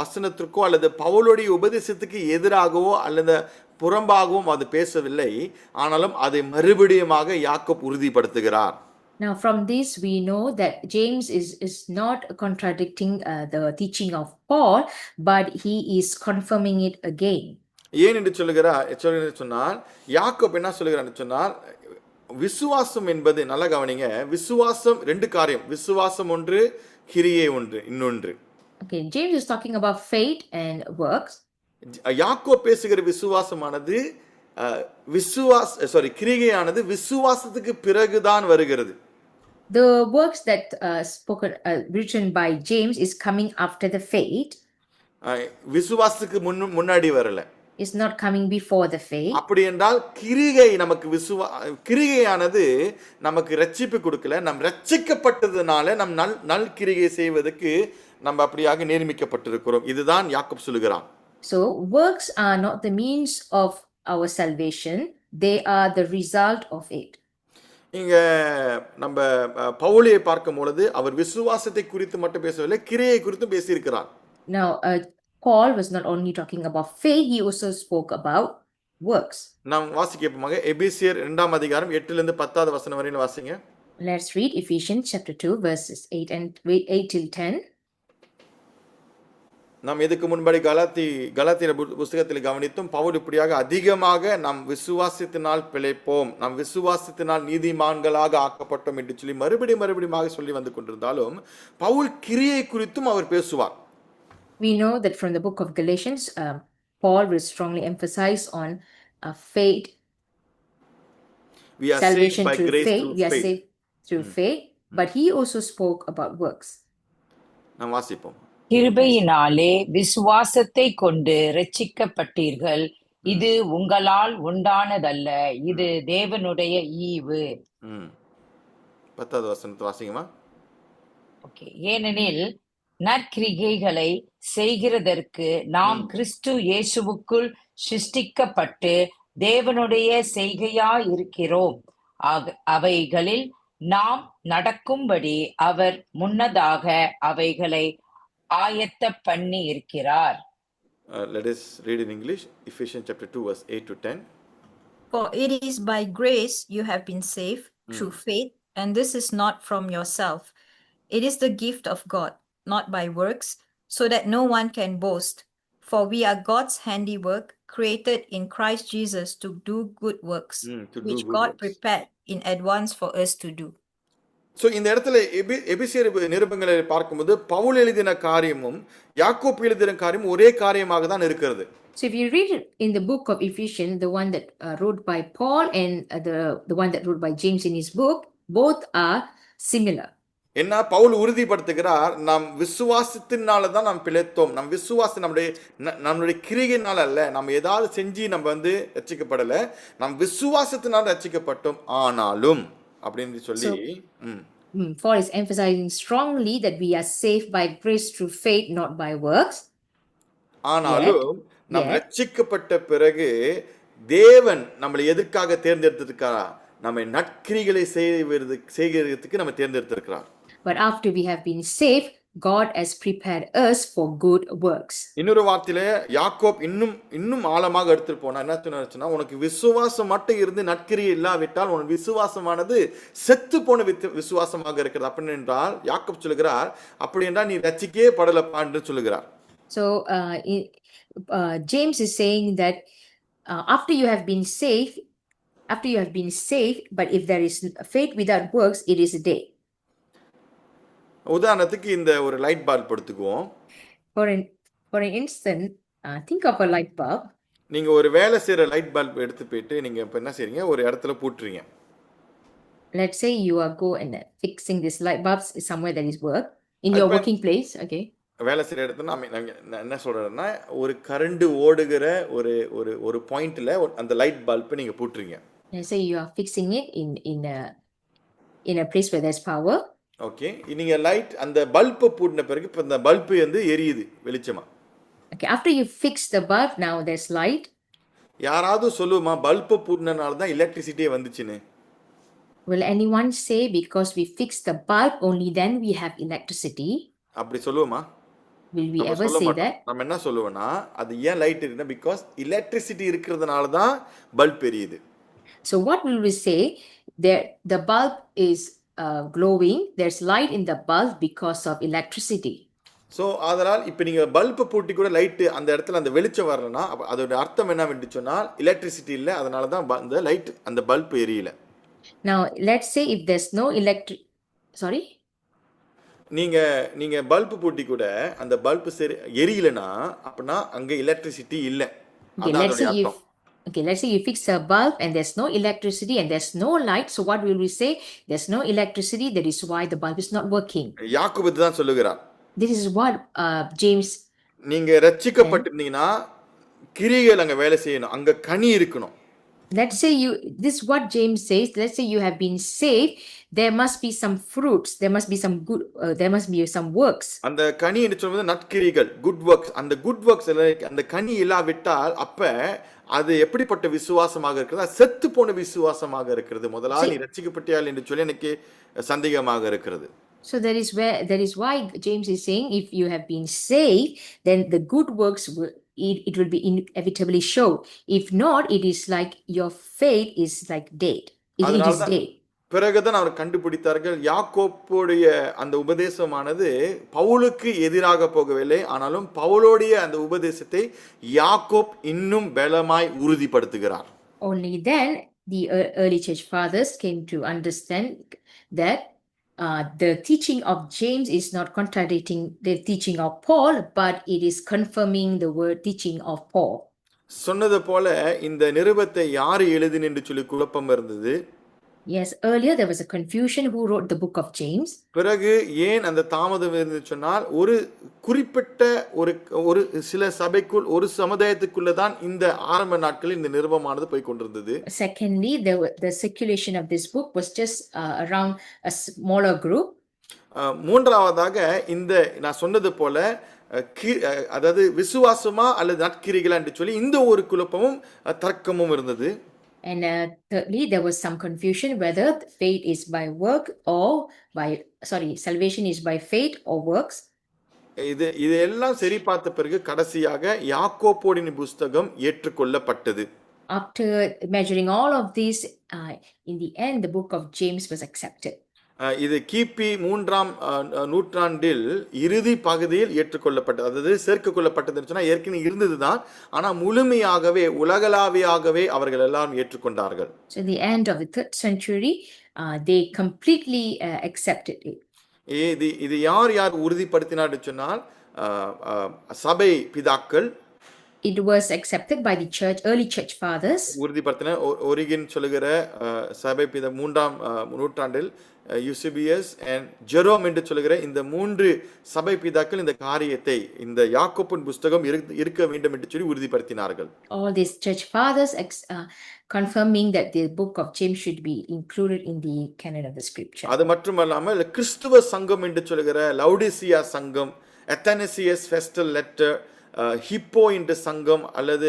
வசனத்திற்கோ அல்லது பவுலுடைய உபதேசத்துக்கு எதிராகவோ அல்லது புறம்பாகவும் அது பேசவில்லை. ஆனாலும் அதை மறுபடியுமாக Yakob உறுதிப்படுத்துகிறார். Now from this we know that James is not contradicting the teaching of Paul, but he is confirming it again. ஏன் என்று சொன்னால் யாக்கோப் என்ன சொல்லுகிறார் சொன்னால், விசுவாசம் என்பது, நல்ல கவனிங்க, விசுவாசம் ரெண்டு காரியம், விசுவாசம் ஒன்று, கிரியை ஒன்று, இன்னொன்று. Okay, James is talking about faith and works. Yakob பேசுகிற விசுவாசமானது கிரிகையானது விசுவாசத்துக்கு பிறகுதான் வருகிறது. The works that written by James is coming after the faith. விசுவாசத்துக்கு முன்னாடி வரல. Is not coming before the faith. அப்படி என்றால் கிரிகை நமக்கு கிரிகையானது நமக்கு ரட்சிப்பு கொடுக்கல. நம் ரட்சிக்கப்பட்டதுனால நம் நல் கிரிகை செய்வதற்கு நம்ம அப்படியாக நியமிக்கப்பட்டிருக்கிறோம். இதுதான் யாக்கோப் சொல்லுகிறான். So works are not the means of our salvation, they are the result of it. இங்க நம்ம பவுலியை பார்க்கும் பொழுது அவர் விசுவாசத்தை குறித்து மட்டும் பேசவில்லை, கிரியை குறித்து பேசியிருக்கிறார். Now Paul was not only talking about faith, he also spoke about works. நாம் வாசிக்கப்போமாக எபேசியர் 2ஆம் அதிகாரம் 8 10 வசனம் வரையில வாசிங்க. Let's read Ephesians chapter 2 verses 8 till 10. நாம் இதுக்கு முன்படி கலாத்தியர் புஸ்தகத்தில் கவனித்தும் பவுல் இப்படியாக அதிகமாக நாம் விசுவாசத்தினால் பிழைப்போம், நாம் விசுவாசத்தினால் நீதிமான்களாக ஆக்கப்பட்டோம் என்று சொல்லி மறுபடியும் சொல்லி வந்து கொண்டிருந்தாலும் பவுல் கிரியை குறித்தும் அவர் பேசுவார். We know that from the book of Galatians, Paul will strongly emphasize on faith, We are salvation saved by through grace faith. through We are faith. saved through faith, but he also spoke about works. நாம் வாசிப்போம். கிருபையினாலே விசுவாசத்தை கொண்டு இரட்சிக்கப்பட்டீர்கள். இது உங்களால் உண்டானதல்ல, இது தேவனுடைய ஈவு. 10வது வசனத்தை வாசிங்கம்மா. ஓகே. ஏனெனில் நற்கிரிகைகளை செய்கிறதற்கு நாம் கிறிஸ்து இயேசுவுக்குள் சிருஷ்டிக்கப்பட்டு தேவனுடைய செய்கையாயிருக்கிறோம். அவைகளில் நாம் நடக்கும்படி அவர் முன்னதாக அவைகளை ஆயத்த பண்ணி இருக்கிறார். Let us read in English, Ephesians chapter 2 verse 8 to 10. For it is by grace you have been saved through faith, and this is not from yourself. It is the gift of God, not by works, so that no one can boast. For we are God's handiwork, created in Christ Jesus to do good works, which God prepared in advance for us to do. So இந்த இடத்துல எபிசியர் நிருபங்களை பார்க்கும்போது பவுல் எழுதின காரியமும் யாக்கோப்பு எழுதின காரியமும் ஒரே காரியமாக தான் இருக்கிறது. So if you read it in the book of Ephesians, the one that wrote by Paul and the one that wrote by James in his book, both are similar. என்ன பவுல் உறுதிப்படுத்துகிறார், நாம் விசுவாசத்தினால தான் நாம் பிழைத்தோம், நம் விசுவாசம் நம்மளுடைய கிரியினால் அல்ல, நம்ம ஏதாவது செஞ்சு நம்ம வந்து ரட்சிக்கப்படலை, நம் விசுவாசத்தினால் ரட்சிக்கப்பட்டோம். ஆனாலும் அப்படின்னு சொல்லி Paul is emphasizing strongly that we are saved by grace through faith, not by works. ஆனாலும் நாம் ரட்சிக்கப்பட்ட பிறகு தேவன் நம்மளை எதற்காக தேர்ந்தெடுத்திருக்காரா? நம்மை நற்கிரிகளை செய்கிறதுக்கு நம்ம தேர்ந்தெடுத்திருக்கிறார். But after we have been saved, God has prepared us for good works. இன்னொரு வார்த்தையில யாக்கோப் இன்னும் ஆழமாக எடுத்துட்டு போனா என்ன சொன்னா, உனக்கு விசுவாசம் மட்டும் இருந்து நற்கிரியை இல்லாவிட்டால் உன் விசுவாசமானது செத்து போன விசுவாசமாக இருக்கிறது. அப்படி என்றால் யாக்கோப் சொல்லுகிறார், அப்படி என்றால் நீ ரட்சிக்கவே படலப்பா என்று சொல்லுகிறார். So James is saying that after you have been saved, but if there is faith without works, it is dead. உதாரணத்துக்கு இந்த ஒரு லைட் பல்ப் எடுத்துக்குவோம். For an instant, think of a light bulb. நீங்க ஒரு வேலை செய்யற லைட் பல்ப் எடுத்து போயிட்டு நீங்க இப்ப என்ன செய்றீங்க, ஒரு இடத்துல போட்டுறீங்க. Let's say you are fixing this light bulbs somewhere that is work in your working place. Okay. வேலை செய்யற இடத்துல நான் என்ன சொல்றேன்னா, ஒரு கரண்ட் ஓடுகிற ஒரு பாயிண்ட்ல அந்த லைட் பல்ப் நீங்க போட்டுறீங்க. Let's say you are fixing it in a place where there's power. Okay, நீங்க லைட் அந்த பல்ப் போடுன பிறகு இப்ப அந்த பல்ப் வந்து எரியுது வெளிச்சமா. Okay, after you fix the bulb, now there's light. யாராவது சொல்லுமா பல்ப் போடுனனால தான் எலக்ட்ரிசிட்டியே வந்துச்சுன்னு? Will anyone say because we fixed the bulb only then we have electricity? அப்படி சொல்லுவோமா? Will we ever say that? நம்ம என்ன சொல்லுவோம்னா, அது ஏன் லைட் இருக்குன்னா because electricity இருக்கிறதுனால தான் பல்ப் எரியுது. So what will we say? The bulb is glowing, there's light in the bulb because of electricity. So அதனால் இப்போ நீங்க பல்ப் போட்டி கூட லைட் அந்த இடத்துல அந்த வெளிச்சம் வரலனா அதோட அர்த்தம் என்னவென்று சொன்னால் எலக்ட்ரிசிட்டி இல்ல, அதனால தான் அந்த லைட் அந்த பல்ப் எரியல. Now let's say if there's no நீங்க பல்ப் போட்டி கூட அந்த பல்ப் எரியலனா அப்பனா அங்க எலக்ட்ரிசிட்டி இல்ல. Okay, let's say you fix a bulb and there's no electricity and there's no light. So what will we say? There's no electricity. That is why the bulb is not working. யாக்கோபு தான் சொல்லுகிறார். This is what James. நீங்க ரட்சிக்கப்பட்டிருந்தீங்கன்னா கிரியைகள் அங்க வேலை செய்யணும், அங்க கனி இருக்கணும். Let's say this is what James says. Let's say you have been saved. There must be some fruits. There must be some good. There must be some works. அந்த கனி என்று சொல்வது நற்கிரிகள், குட் ஒர்க்ஸ். அந்த குட் ஒர்க்ஸ் அந்த கனி இல்லாவிட்டால் அப்ப அது எப்படிப்பட்ட விசுவாசமாக இருக்கிறது? செத்து போன விசுவாசமாக இருக்கிறது. முதலாவது நீ ரட்சிக்கப்பட்டியால் என்று சொல்லி எனக்கு சந்தேகமாக இருக்கிறது. So that is why James is saying if you have been saved, then the good works it will be inevitably shown. If not, it is like your faith is like dead. It is dead. பிறகுதான் அவர் கண்டுபிடித்தார்கள் யாக்கோப்புடைய அந்த உபதேசமானது பவுலுக்கு எதிராக போகவில்லை, ஆனாலும் பவுலோடைய அந்த உபதேசத்தை யாக்கோப் இன்னும் பலமாய் உறுதிப்படுத்துகிறார். Only then the early church fathers came to understand that the teaching of James is not contradicting the teaching of Paul, but it is confirming the word teaching of Paul. சொன்னது போல இந்த நிருபத்தை யார் எழுதின என்று சொல்லி குழப்பம் இருந்தது. Yes, earlier there was a confusion who wrote the book of James. பிறகு ஏன் அந்த தாமதம் இருந்து சொன்னால் ஒரு குறிப்பிட்ட ஒரு சில சபைக்குள் ஒரு சமுதாயத்துக்குள்ள தான் இந்த ஆரம்ப நாட்களில் இந்த நிருபமானது போய் கொண்டிருந்தது. Secondly, the circulation of this book was just around a smaller group. மூன்றாவதாக இந்த நான் சொன்னது போல அதாவது விசுவாசமா அல்லது நற்கிரிகளா என்று சொல்லி இந்த ஒரு குழப்பமும் தர்க்கமும் இருந்தது. And thirdly, there was some confusion whether faith is by work or salvation is by faith or works. இதெல்லாம் சரி பார்த்த பிறகு கடைசியாக யாக்கோபோடின் புஸ்தகம் ஏற்றுக்கொள்ளப்பட்டது. After measuring all of these, in the end, the book of James was accepted. இது கிபி 3ஆம் நூற்றாண்டில் இறுதி பகுதியில் ஏற்றுக்கொள்ளப்பட்டது, அதாவது சேர்க்க கொள்ளப்பட்டதுன்னு சொன்னா ஏற்கனவே இருந்ததுதான், ஆனா முழுமையாகவே உலகளாவியாகவே அவர்கள் எல்லாரும் ஏற்றுக்கொண்டார்கள். So at the end of the 3rd century, they completely accepted it. இது யார் உறுதிப்படுத்தினார்னு சொன்னால் சபை பிதாக்கள். It was accepted by the early church fathers. உறுதிப்படுத்தின ஒரிகின் சொல்லுகிற சபை பிதா 3ஆம் நூற்றாண்டில் யூசிபியஸ் அண்ட் ஜெரோம் என்று சொல்லுகிற இந்த 3 சபை பிதாக்கள் இந்த காரியத்தை இந்த யாக்கோபின் புஸ்தகம் இருக்க வேண்டும் என்று சொல்லி உறுதிப்படுத்தினார்கள். All these church fathers confirming that the book of James should be included in the canon of the scripture. அது மட்டுமல்லாமல் கிறிஸ்துவ சங்கம் என்று சொல்லுகிற லவுடிசியா சங்கம், அத்தனசியஸ் ஃபெஸ்டல் லெட்டர், ஹிப்போ என்ற சங்கம் அல்லது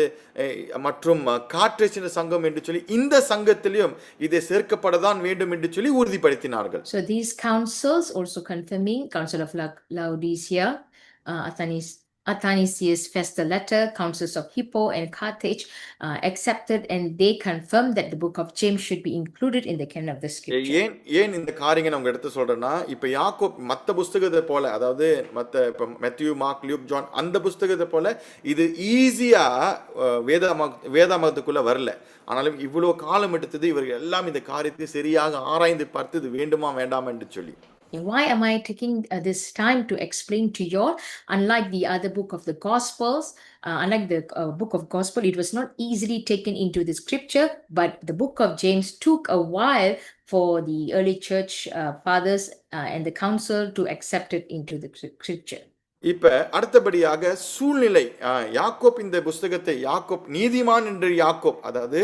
மற்றும் காட்ரேஸ் என்ற சங்கம் என்று சொல்லி இந்த சங்கத்திலும் இதை சேர்க்கப்படதான் வேண்டும் என்று சொல்லி உறுதிப்படுத்தினார்கள். So these councils also confirming Council of Laodicea, Athanasius Festus letter, councils of Hippo and Carthage accepted, and they confirmed that the book of James should be included in the canon of the scripture. ஏன் இந்த காரியங்களை அவங்க எடுத்து சொல்றேன்னா, இப்ப யாக்கோப் மற்ற புஸ்தகத்தை போல, அதாவது மற்ற இப்ப மேத்யூ, மார்க், லூக், ஜான் அந்த புஸ்தகத்தை போல இது ஈஸியா வேதாமத்துக்குள்ள வரல. ஆனாலும் இவ்வளவு காலம் எடுத்தது இவர்கள் எல்லாம் இந்த காரியத்தை சரியாக ஆராய்ந்து பார்த்து இது வேண்டுமா வேண்டாமா என்று சொல்லி. Why am I taking this time to explain to you all? Unlike the other book of the Gospels, unlike the book of Gospel, it was not easily taken into the scripture, but the book of James took a while for the early church fathers and the council to accept it into the scripture. இப்ப அடுத்தபடியாக சூழ்நிலை, யாக்கோப் இந்த புஸ்தகத்தை யாக்கோப் நீதிமான் என்று யாக்கோப், அதாவது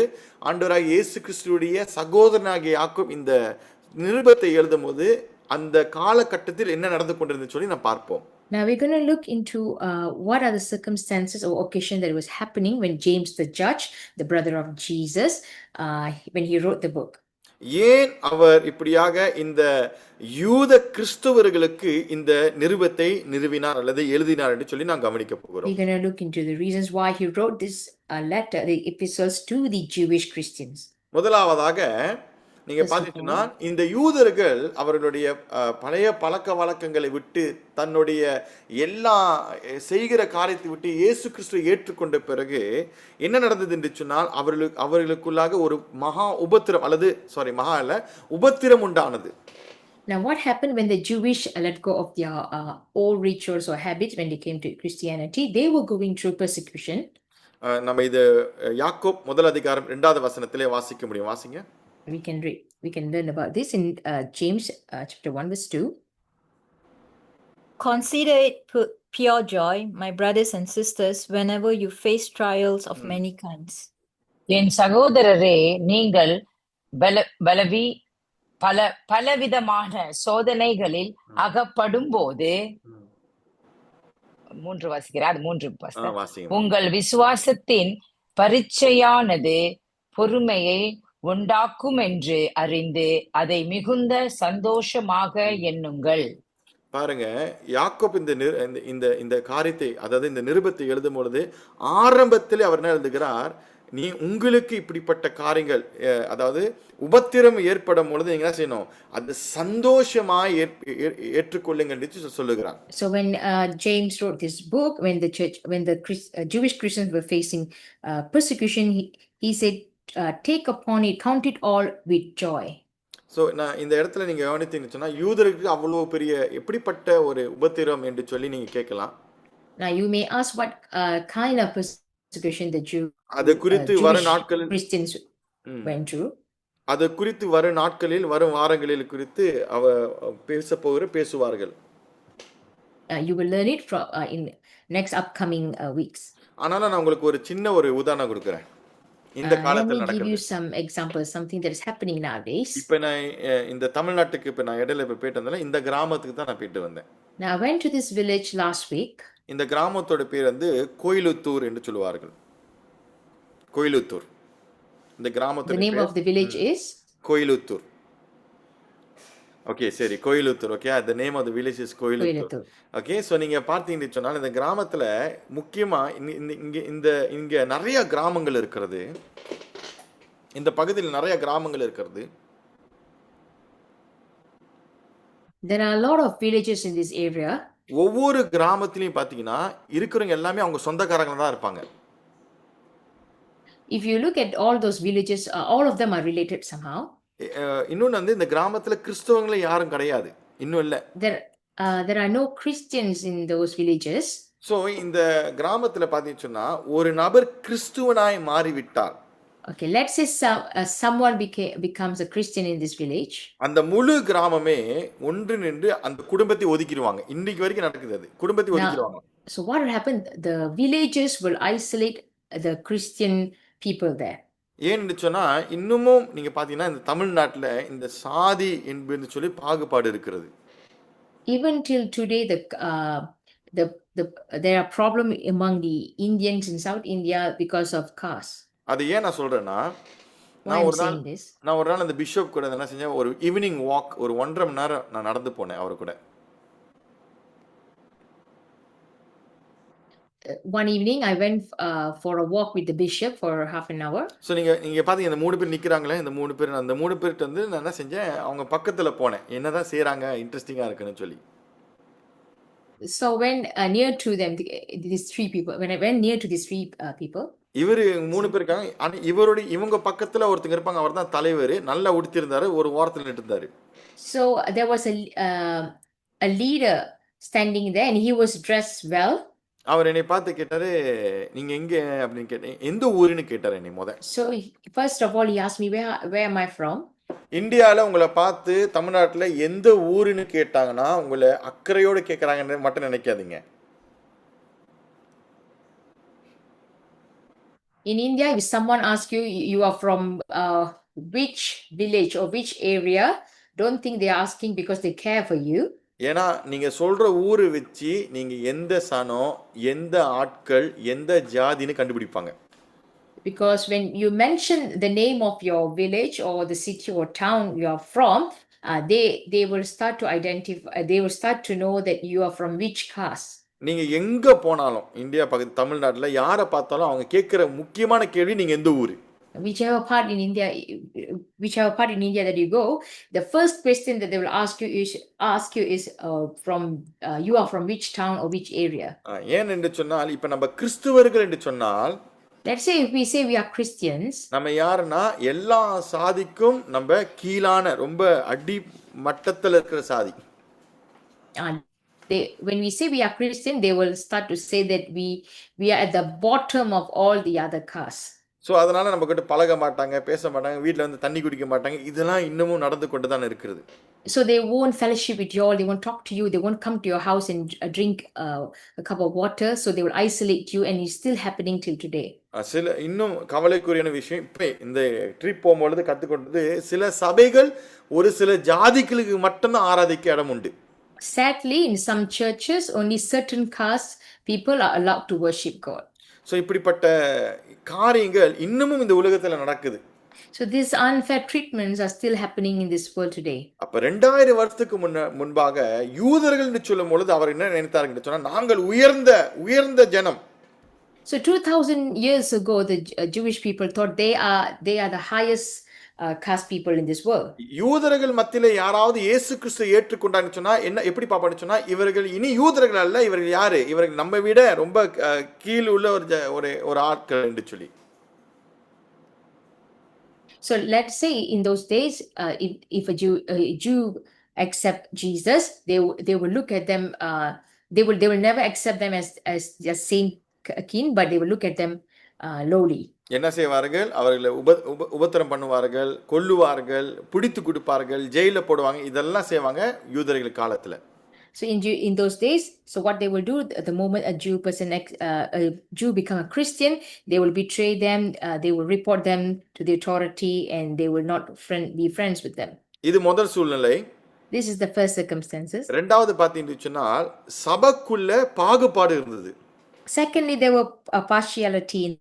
ஆண்டவராகிய இயேசு கிறிஸ்துவுடைய சகோதரனாகிய யாக்கோப் இந்த நிருபத்தை எழுதும் போது அந்த காலகட்டத்தில் என்ன நடந்து கொண்டிருந்தது சொல்லி நான் பார்ப்போம். Now we're going to look into what are the circumstances or occasion that was happening when James the judge, the brother of Jesus, when he wrote the book. ஏன் அவர் இப்படியாக இந்த யூத கிறிஸ்தவர்களுக்கு இந்த நிருபத்தை நிறுவினார் அல்லது எழுதினார் என்று சொல்லி நான் கவனிக்க போகிறோம். We're going to look into the reasons why he wrote this letter, the epistles to the Jewish Christians. முதலாவதாக நீங்க பாத்தீங்கன்னா இந்த யூதர்கள் அவர்களுடைய பழைய பழக்க வழக்கங்களை விட்டு தன்னுடைய எல்லா செய்கிற காரியத்தை விட்டு இயேசு கிறிஸ்துவை ஏற்றுக்கொண்ட பிறகு என்ன நடந்தது என்று சொன்னால் அவர்களுக்குள்ளாக ஒரு உபத்திரம் உண்டானது. Now what happened when the Jewish let go of their old rituals or habits when they came to Christianity? They were going through persecution. நம்ம இது யாக்கோப் 1 அதிகாரம் 2வது வசனத்திலே வாசிக்க முடியும். வாசிங்க. We can learn about this in James chapter 1 verse 2. Consider it pure joy, my brothers and sisters, whenever you face trials of many kinds. என் சகோதரரே, நீங்கள் பலவிதமான சோதனைகளில் அகப்படும் போது 3 வாசிக்கிறார். 3 உங்கள் விசுவாசத்தின் பரீட்சையானது பொறுமையை உண்டாக்கும் என்று அறிந்து அதை மிகுந்த சந்தோஷமாக எண்ணுங்கள். பாருங்க, யாக்கோப் இந்த காரியத்தை, அதாவது இந்த நிருபத்தை எழுதும் பொழுது ஆரம்பத்தில் அவர் என்ன எழுதுகிறார், உங்களுக்கு இப்படிப்பட்ட காரியங்கள் அதாவது உபத்திரம் ஏற்படும் பொழுது நீங்க என்ன செய்யணும்? அது சந்தோஷமாய் ஏற்றுக்கொள்ளுங்க என்று சொல்லுகிறார். So when James wrote this book, when the church, when the Jewish Christians were facing persecution, he said, take upon it, count it all with joy. So நான் இந்த இடத்துல நீங்கள் கவனித்தீங்கன்னு சொன்னால் யூதருக்கு அவ்வளோ பெரிய எப்படிப்பட்ட ஒரு உபத்திரம் என்று சொல்லி நீங்கள் கேட்கலாம். Now you may ask what kind of persecution the அது குறித்து வர நாட்களில் Christians went through. அது குறித்து வரும் நாட்களில் வரும் வாரங்களில் குறித்து பேசுவார்கள். You will learn it from in next upcoming weeks. ஆனாலும் நான் உங்களுக்கு ஒரு சின்ன ஒரு உதாரணம் கொடுக்கிறேன். இந்த காலத்துல Let me give you நடக்குது. some examples, something that is happening nowadays. இப்போ நான் இந்த தமிழ்நாட்டுக்கு இப்போ நான் இடையில இப்போ போயிட்டு வந்தேன். இந்த கிராமத்துக்கு தான் நான் போயிட்டு வந்தேன். Now I went to this village last week. இந்த கிராமத்தோட பேர் வந்து கோயிலுத்தூர் என்று சொல்லுவார்கள். கோயிலுத்தூர். இந்த கிராமத்தோட The name of the village is Koilattur. Okay சரி Koilattur. Okay the name of the village is Koilattur. Koilattur. Okay so நீங்கள் பார்த்தீங்கன்னு சொன்னால் இந்த கிராமத்தில் முக்கியமாக இங்கே நிறைய கிராமங்கள் இருக்கிறது. இந்த பகுதியில் நிறைய கிராமங்கள் இருக்கிறது. There are a lot of villages in this area. ஒவ்வொரு கிராமத்திலையும் பார்த்தீங்கன்னா இருக்கிறவங்க எல்லாமே அவங்க சொந்தக்காரங்க தான் இருப்பாங்க. If you look at all those villages, all of them are related somehow. இன்னொன்று வந்து இந்த கிராமத்தில் கிறிஸ்தவங்களே யாரும் கிடையாது, இன்னும் இல்லை. There are no Christians in those villages. So இந்த கிராமத்தில் பார்த்தீங்கன்னு சொன்னால் ஒரு நபர் கிறிஸ்துவனாய் மாறிவிட்டார். Okay, let's say someone becomes a Christian in this village. அந்த முழு கிராமமே ஒன்று நின்று அந்த குடும்பத்தை ஒதுக்கிடுவாங்க. இன்னைக்கு வரைக்கும் நடக்குது அது. குடும்பத்தை ஒதுக்கிடுவாங்க. So what will happen? The villages will isolate the Christian people there. ஏன்னு சொன்னா இன்னமும் நீங்க பாத்தீங்கன்னா இந்த தமிழ்நாட்டுல இந்த சாதி என்று சொல்லி பாகுபாடு இருக்கிறது. Even till today, there are problem among the Indians in South India because of caste. அது ஏன் நான் சொல்றேன்னா Why I'm saying this? நான் ஒரு நாள் அந்த பிஷப் கூட என்ன செஞ்சேன், ஒரு ஈவினிங் வாக் ஒரு 1.5 மணி நேரம் நான் நடந்து போனேன் அவர் கூட. One evening I went for a walk with the bishop for half an hour. So நீங்க பாத்தீங்க இந்த 3 பேர் நிக்கிறாங்களே, இந்த 3 பேர், அந்த 3 பேர்கிட்ட வந்து நான் என்ன செஞ்சேன், அவங்க பக்கத்துல போனேன், என்னதான் செய்றாங்க இன்ட்ரெஸ்டிங்கா இருக்குன்னு சொல்லி. So when near to them, these three people, when I went near to these three people, இவரு 3 பேர் இருக்காங்க. ஆனா இவங்க பக்கத்துல ஒருத்தங்க இருப்பாங்க, அவர் தான் தலைவர், நல்லா உடுத்திருந்தாரு, ஒரு ஓரத்துல நின்று இருந்தாரு. so there was a leader standing there and he was dressed well. அவர் என்னை பார்த்து கேட்டாரு, நீங்க எங்க அப்படின்னு கேட்டேன். எந்த ஊருன்னு கேட்டாரு என்னை முத. So first of all he asked me where am I from. இந்தியாவில் உங்களை பார்த்து தமிழ்நாட்டில் எந்த ஊருன்னு கேட்டாங்கன்னா உங்களை அக்கறையோடு கேட்குறாங்கன்னு மட்டும் நினைக்காதீங்க. In India, if someone asks you, you are from which village or which area, don't think they are asking because they care for you. ஏன்னா நீங்க சொல்ற ஊரு வச்சு நீங்க எந்த சனம், எந்த ஆட்கள், எந்த ஜாதின்னு கண்டுபிடிப்பாங்க. Because when you mention the name of your village or the city or town you are from, they will start to identify, they will start to know that you are from which caste. நீங்க எங்க போனாலும் India பக்கத்து தமிழ்நாட்டில் யாரை பார்த்தாலும் அவங்க கேட்குற முக்கியமான கேள்வி நீங்க எந்த ஊரு. Whichever part in India that you go, the first question that they will ask you is from you are from which town or which area. ஏன் என்று சொன்னால் இப்ப நம்ம கிறிஸ்துவர்கள் என்று சொன்னால், let's say if we say we are Christians, நம்ம யாருன்னா எல்லா சாதிக்கும் நம்ம கீழான ரொம்ப அடி மட்டத்தில் இருக்கிற சாதி. When we say we are Christian, they will start to say that we are at the bottom of all the other castes. So அதனால நம்ம கிட்ட பழக மாட்டாங்க, பேச மாட்டாங்க, வீட்டில் வந்து தண்ணி குடிக்க மாட்டாங்க. இதெல்லாம் இன்னமும் நடந்து கொண்டு தான் இருக்கிறது. So they won't fellowship with you all, they won't talk to you, they won't come to your house and drink a cup of water, so they will isolate you, and it's still happening till today. சில இன்னும் கவலைக்குரியான விஷயம், இப்போ இந்த trip போகும்பொழுது கற்றுக்கொண்டது, சில சபைகள் ஒரு சில ஜாதிகளுக்கு மட்டும்தான் ஆராதிக்க இடம் உண்டு. Sadly, in some churches, only certain caste people are allowed to worship God. So இப்படிப்பட்ட காரியங்கள் இன்னமும் இந்த உலகத்தில் நடக்குது. So these unfair treatments are still happening in this world today. அப்ப 2000 வருஷத்துக்கு முன்பாக யூதர்கள் என்று சொல்லும் பொழுது அவர் என்ன நினைத்தார்கள் சொன்னா, நாங்கள் உயர்ந்த ஜனம். So 2000 years ago, the Jewish people thought they are the highest caste people in this world. யூதர்கள் மத்தியிலே யாராவது இயேசு கிறிஸ்துவை ஏற்றுக்கொண்டான்னு சொன்னா என்ன எப்படி பாப்பான்னு சொன்னா, இவர்கள் இனி யூதர்கள் அல்ல, இவர்கள் யாரு, இவர்கள் நம்ம விட ரொம்ப கீழ் உள்ள ஒரு ஆட்கள் என்று சொல்லி. So let's say in those days, if a Jew accept Jesus, they will look at them. They will never accept them as just same kin, but they will look at them lowly. என்ன செய்வார்கள்? அவர்களை உபத்திரம் பண்ணுவார்கள், கொல்லுவார்கள், பிடித்து கொடுப்பார்கள், ஜெயில போடுவாங்க. இதெல்லாம் செய்வாங்க யூதர்கள் காலத்துல. So in those days, so what they will do, the moment a Jew become a Christian, they will betray them, they will report them to the authority, and they will not be friends with them. இது முதல் சூழ்நிலை. This is the first circumstances. இரண்டாவது பார்த்தீங்கன்னு சொன்னால் சபைக்குள்ள பாகுபாடு இருந்தது. Secondly, there were a partiality in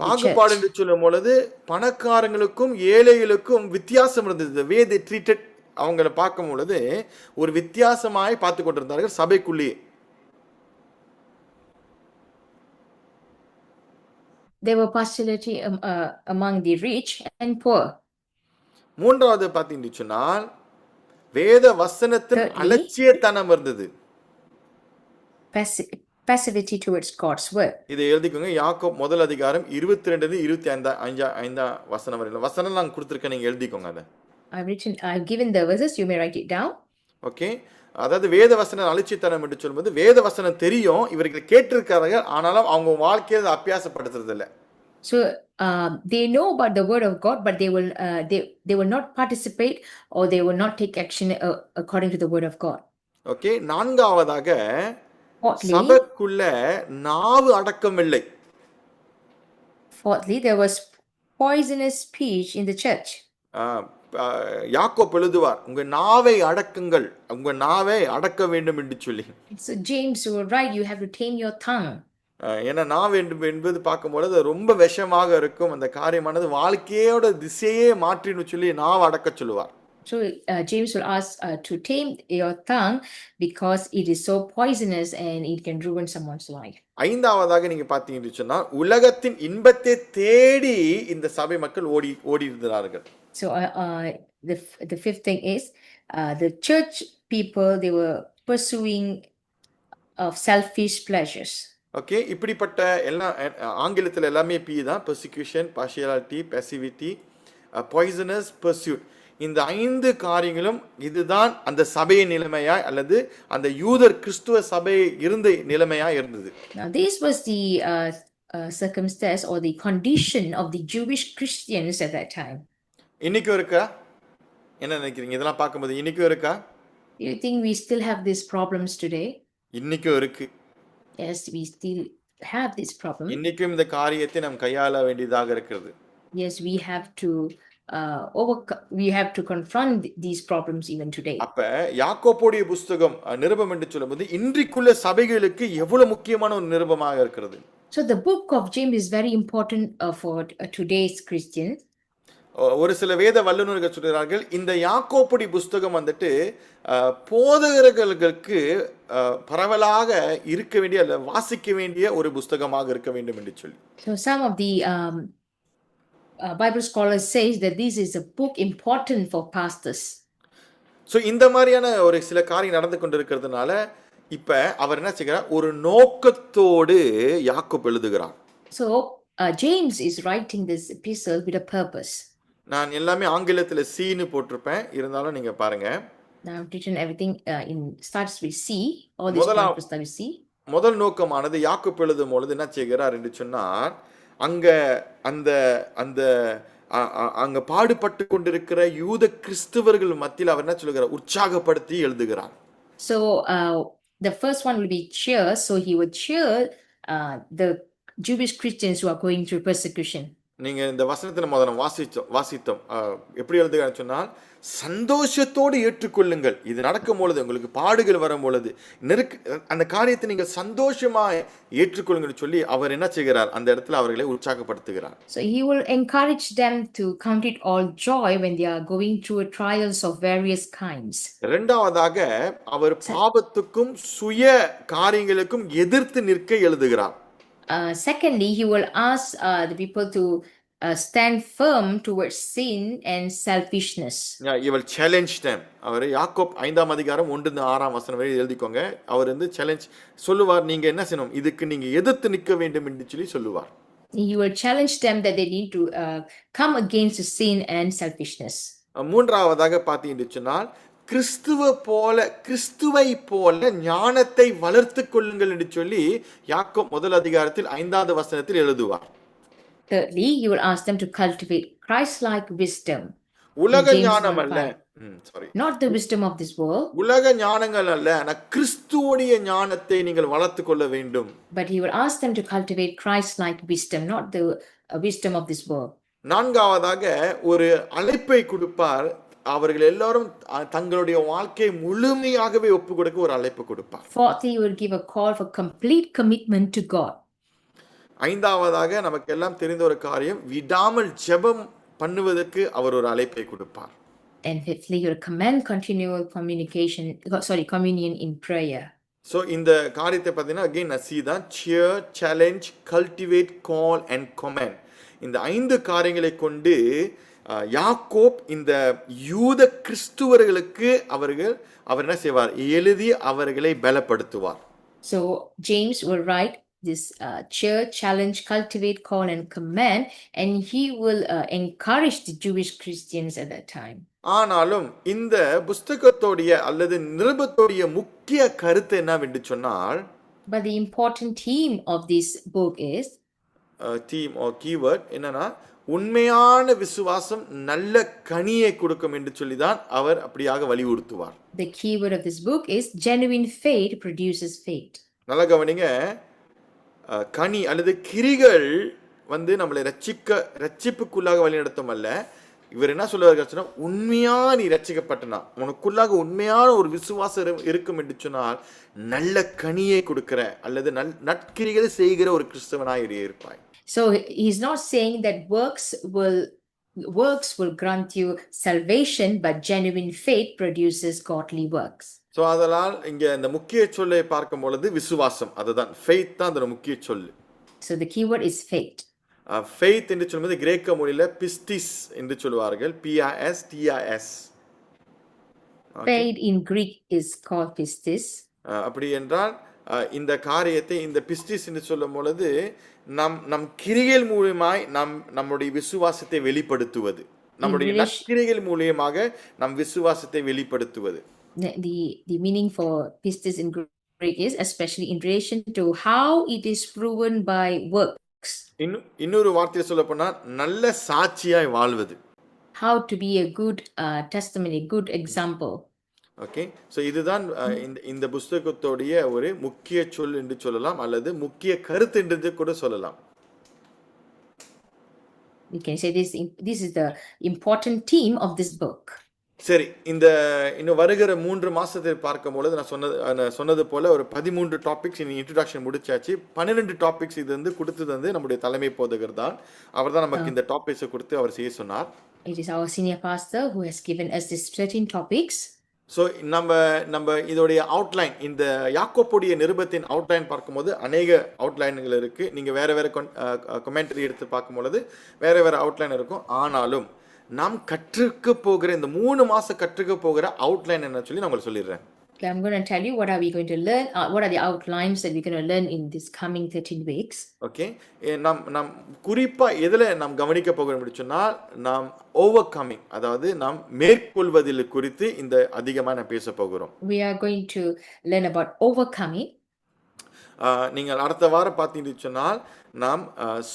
பாகுபாடு என்று சொல்லும் பொழுது பணக்காரங்களுக்கும் ஏழைகளுக்கும் வித்தியாசம் இருந்தது. The way they treated, அவங்கள பார்க்கும் பொழுது ஒரு வித்தியாசமாய் பார்த்து கொண்டிருந்தார்கள் சபைக்குள்ளேயே. There were partiality among the rich and poor. மூன்றாவது பார்த்தீங்கன்னு சொன்னால் வேத வசனத்தின் அலட்சியத்தனம் இருந்தது. Passivity towards God's word. இதை எழுதிக்கோங்க. யாக்கோப் முதல் அதிகாரம் 22-25 வசனம் வரையில வசனம் நான் கொடுத்திருக்கேன், நீங்க எழுதிக்கோங்க. அதை I've given the verses, you may write it down. Okay. அதாவது வேத வசனம் அலட்சியத்தனம் என்று சொல்லும்போது வேத வசனம் தெரியும், இவர்கள் கேட்டிருக்காங்க, ஆனாலும் அவங்க வாழ்க்கையை அபியாசப்படுத்துறது இல்லை. So they know about the word of God, but they will not participate or they will not take action according to the word of God. Okay. நான்காவதாக சபைக்குள்ள நாவு அடக்கம் இல்லை. Fourthly, there was poisonous speech in the church. Yakob எழுதுவார், உங்க நாவை அடக்குங்கள், உங்க நாவை அடக்க வேண்டும் என்று சொல்லி. So James will write, you have to tame your tongue. ஏன்னா நாவு என்பது பார்க்கும்போது அது ரொம்ப விஷமாக இருக்கும். அந்த காரியமானது வாழ்க்கையோட திசையே மாற்றின்னு சொல்லி நாவை அடக்க சொல்லுவார். So James will ask to tame your tongue because it is so poisonous and it can ruin someone's life. ஐந்தாவதாக நீங்க பார்த்தீங்கன்னு சொன்னா உலகத்தின் இன்பத்தை தேடி இந்த சபை மக்கள் ஓடி இருந்தார்கள். So the fifth thing is the church people, they were pursuing of selfish pleasures. Okay. இப்படிப்பட்ட எல்லாம் ஆங்கிலத்தில் எல்லாமே பி தான். Persecution, partiality, பாசிவிட்டி, poisonous pursuit. இந்த 5 காரியங்களும் இதுதான் அந்த சபையின் நிலைமையாய் அல்லது அந்த யூதர் கிறிஸ்துவ சபை இருந்த நிலைமையாய் இருந்தது. Now this was the circumstance or the condition of the Jewish Christians at that time. இன்னைக்கும் இருக்கா? என்ன நினைக்கிறீங்க? இதெல்லாம் பார்க்கும்போது இன்னைக்கும் இருக்கா? Do you think we still have these problems today? இன்னைக்கும் இருக்கு. Yes, we still have this problem. இன்னைக்கும் இந்த காரியத்தை நாம் கையாள வேண்டியதாக இருக்கிறது. Yes, we have to confront these problems even today. அப்ப யாக்கோபுடைய புத்தகம் நிருபம் என்று சொல்லும்போது இன்றைக்குள்ள சபைகளுக்கு எவ்வளவு முக்கியமான ஒரு நிருபமாக இருக்கிறது. So the book of James is very important for today's Christians. ஒரு சில வேத வல்லுநர்கள் சொல்கிறார்கள் இந்த யாக்கோபுடைய புத்தகம் வந்துட்டு போதகர்களுக்கு பரவலாக இருக்க வேண்டிய அல்ல வாசிக்க வேண்டிய ஒரு புத்தகமாக இருக்க வேண்டும் என்று சொல்லி. So some of the Bible scholars says that this is a book important for pastors. So இந்த மாதிரியான ஒரு சில காரியம் நடந்து கொண்டிருக்கிறதுனால இப்ப அவர் என்ன செய்கிறார்? ஒரு நோக்கத்தோடு யாக்கோப் எழுதுகிறார். So James is writing this epistle with a purpose. நான் எல்லாமே ஆங்கிலத்துல சீன்னு போட்டிருப்பேன், இருந்தாலும் நீங்க பாருங்க. Now I've written everything starts with C. All these purpose start with C. முதல் நோக்கமானது யாக்கோப் எழுதும் பொழுது என்ன செய்கிறார் என்று சொன்னார், அங்க அந்த அந்த அங்க பாடுபட்டு கொண்டிருக்கிற யூத கிறிஸ்தவர்கள் மத்தியில் அவர் என்ன சொல்கிறார்? உற்சாகப்படுத்தி எழுதுகிறார். So the first one will be cheer. So he would cheer the Jewish Christians who are going through persecution. நீங்க இந்த வசனத்தை முதல்ல வாசித்தோம். எப்படி எழுதுகிறான்னு சொன்னால், சந்தோஷத்தோடு ஏற்றுக்கொள்ளுங்கள். இது நடக்கும் பொழுது உங்களுக்கு பாடுகள் வரும் பொழுது அந்த காரியத்தை நீங்கள் சந்தோஷமா ஏற்றுக்கொள்ளுங்கள் சொல்லி அவர் என்ன செய்கிறார்? அந்த இடத்துல அவர்களை உற்சாகப்படுத்துகிறார். So he will encourage them to count it all joy when they are going through trials of various kinds. இரண்டாவதாக அவர் பாவத்துக்கும் சுய காரியங்களுக்கும் எதிர்த்து நிற்க எழுதுகிறார். Secondly, he will ask the people to stand firm towards sin and selfishness. He will challenge them. அவர் யாக்கோப் 5ஆம் அதிகாரம் 1-6 வசனம் வரை எழுதிக்கோங்க. அவர் வந்து சேலஞ்ச் சொல்லுவார், நீங்க என்ன செய்யணும், இதுக்கு நீங்க எதிர்த்து நிற்க வேண்டும் என்று சொல்லி சொல்லுவார். He will challenge them that they need to come against sin and selfishness. மூன்றாவதாக பார்த்தீங்கன்னு சொன்னால் கிறிஸ்துவை போல ஞானத்தை வளர்த்து கொள்ளுங்கள் என்று சொல்லி யாக்கோப் 1 அதிகாரத்தில் 5வது வசனத்தில் எழுதுவார். Thirdly, he will ask them to cultivate Christ-like wisdom. உலக ஞானம் அல்ல, not the wisdom of this world, உலக ஞானங்கள் அல்ல, ஆனால் கிறிஸ்துவுடைய ஞானத்தை நீங்கள் வளர்த்து கொள்ள வேண்டும். but he will ask them to cultivate Christ-like wisdom, not the wisdom of this world. நான்காவதாக ஒரு அழைப்பை கொடுப்பார். அவர்கள் எல்லாரும் தங்களுடைய வாழ்க்கையை முழுமையாகவே ஒப்பு கொடுக்க ஒரு அழைப்பு கொடுப்பார். Fourthly, he will give a call for complete commitment to God. ஐந்தாவதாக நமக்கு எல்லாம் தெரிந்த ஒரு காரியம், விடாமல் ஜெபம் பண்ணுவதற்கு அவர் ஒரு அழைப்பை கொடுப்பார். And fifthly, he will command continual communion in prayer. So இந்த காரியத்தை பார்த்தீங்கன்னா again see தான் cheer, challenge, cultivate, call and command. இந்த 5 காரியங்களை கொண்டு யாக்கோப் இந்த யூத கிறிஸ்துவர்களுக்கு அவர் என்ன செய்வார், எழுதி அவர்களை பலப்படுத்துவார். So James will write this cheer, challenge, cultivate, call and command, and he will encourage the Jewish Christians at that time. ஆனாலும் இந்த புஸ்தகத்தோடைய அல்லது நிருபத்தோடைய முக்கிய கருத்து என்னவென்று சொன்னால், but the important theme of this book is theme or keyword என்னன்னா, உண்மையான விசுவாசம் நல்ல கனியை கொடுக்கும் என்று சொல்லி தான் அவர் அப்படியாக வலியுறுத்துவார். The keyword of this book is genuine faith produces faith. நல்லா கவனிங்க, கனி அல்லது கிரிகள் வந்து நம்மளை ரட்சிப்புக்குள்ளாக வழிநடத்தும் அல்ல. இவர் என்ன சொல்லுவார், உண்மையா நீ ரட்சிக்கப்பட்டனா, உனக்குள்ளாக உண்மையான ஒரு விசுவாசம் இருக்கும் என்று சொன்னால் நல்ல கனியை கொடுக்கிற அல்லது நற்கிரிகளை செய்கிற ஒரு கிறிஸ்தவனாய் இருப்பாய். So he's not saying that works will grant you salvation, but genuine faith produces godly works. So அதனால் இங்கே இந்த முக்கிய சொல்லை பார்க்கும் பொழுது விசுவாசம், அதுதான் ஃபெய்த் தான் அதோட முக்கிய சொல். So the keyword is faith. Faith என்று சொல்லும்போது கிரேக்க மொழியில பிஸ்டிஸ் என்று சொல்வார்கள், PISTIS. Faith in Greek is called pistis. அப்படி என்றால் இந்த காரியத்தை இந்த பிஸ்டிஸ் என்று சொல்லும் பொழுது நம் கிரிகள் மூலமாய் நம்முடைய விசுவாசத்தை வெளிப்படுத்துவது, நம்முடைய நற்கிரிகள் மூலமாக நம் விசுவாசத்தை வெளிப்படுத்துவது. The meaning for pistis in Greek is especially in relation to how it is proven by works. இன்னொரு வார்த்தையை சொல்ல போனா நல்ல சாட்சியாய் வாழ்வது. How to be a good testimony, good example. Okay, so இதுதான் இந்த புஸ்தகத்தோடைய ஒரு முக்கிய சொல் என்று சொல்லலாம், அல்லது முக்கிய கருத்து என்று கூட சொல்லலாம். We can say this is the important theme of this book. சரி, இன்னும் வருகிற 3 மாசத்தை பார்க்கும் பொழுது நான் சொன்னது போல ஒரு 13 டாபிக்ஸ் இன்ட்ரோடக்ஷன் முடிச்சாச்சு. 12 டாபிக்ஸ் இது வந்து கொடுத்தது வந்து நம்முடைய தலைமை போதகர் தான். அவர் தான் நமக்கு இந்த டாபிக்ஸை கொடுத்து அவர் செய்ய சொன்னார். It is our senior pastor who has given us these 13 topics. So நம்ம இதோடைய அவுட்லைன், இந்த யாக்கோப்புடைய நிருபத்தின் அவுட்லைன் பார்க்கும்போது அநேக அவுட்லைன்கள் இருக்குது. நீங்கள் வேறு கமெண்ட்ரி எடுத்து பார்க்கும்பொழுது வேறு அவுட்லைன் இருக்கும். ஆனாலும் நாம் கற்றுக்க போகிற இந்த 3 மாதம் கற்றுக்க போகிற அவுட்லைன் என்ன சொல்லி நான் உங்களுக்கு சொல்லிடுறேன். Okay, I'm going to tell you what are we going to learn, what are the outlines that we're going to learn in this coming 13 weeks. Okay, நாம் குறிப்பாக எதில் நாம் கவனிக்க போகிறோம் சொன்னால், நாம் ஓவர் கமிங், அதாவது நாம் மேற்கொள்வதில் குறித்து இந்த அதிகமாக நான் பேச போகிறோம். We are going to learn about overcoming. நீங்கள் அடுத்த வாரம் பார்த்தீங்கன்னு சொன்னால் நாம்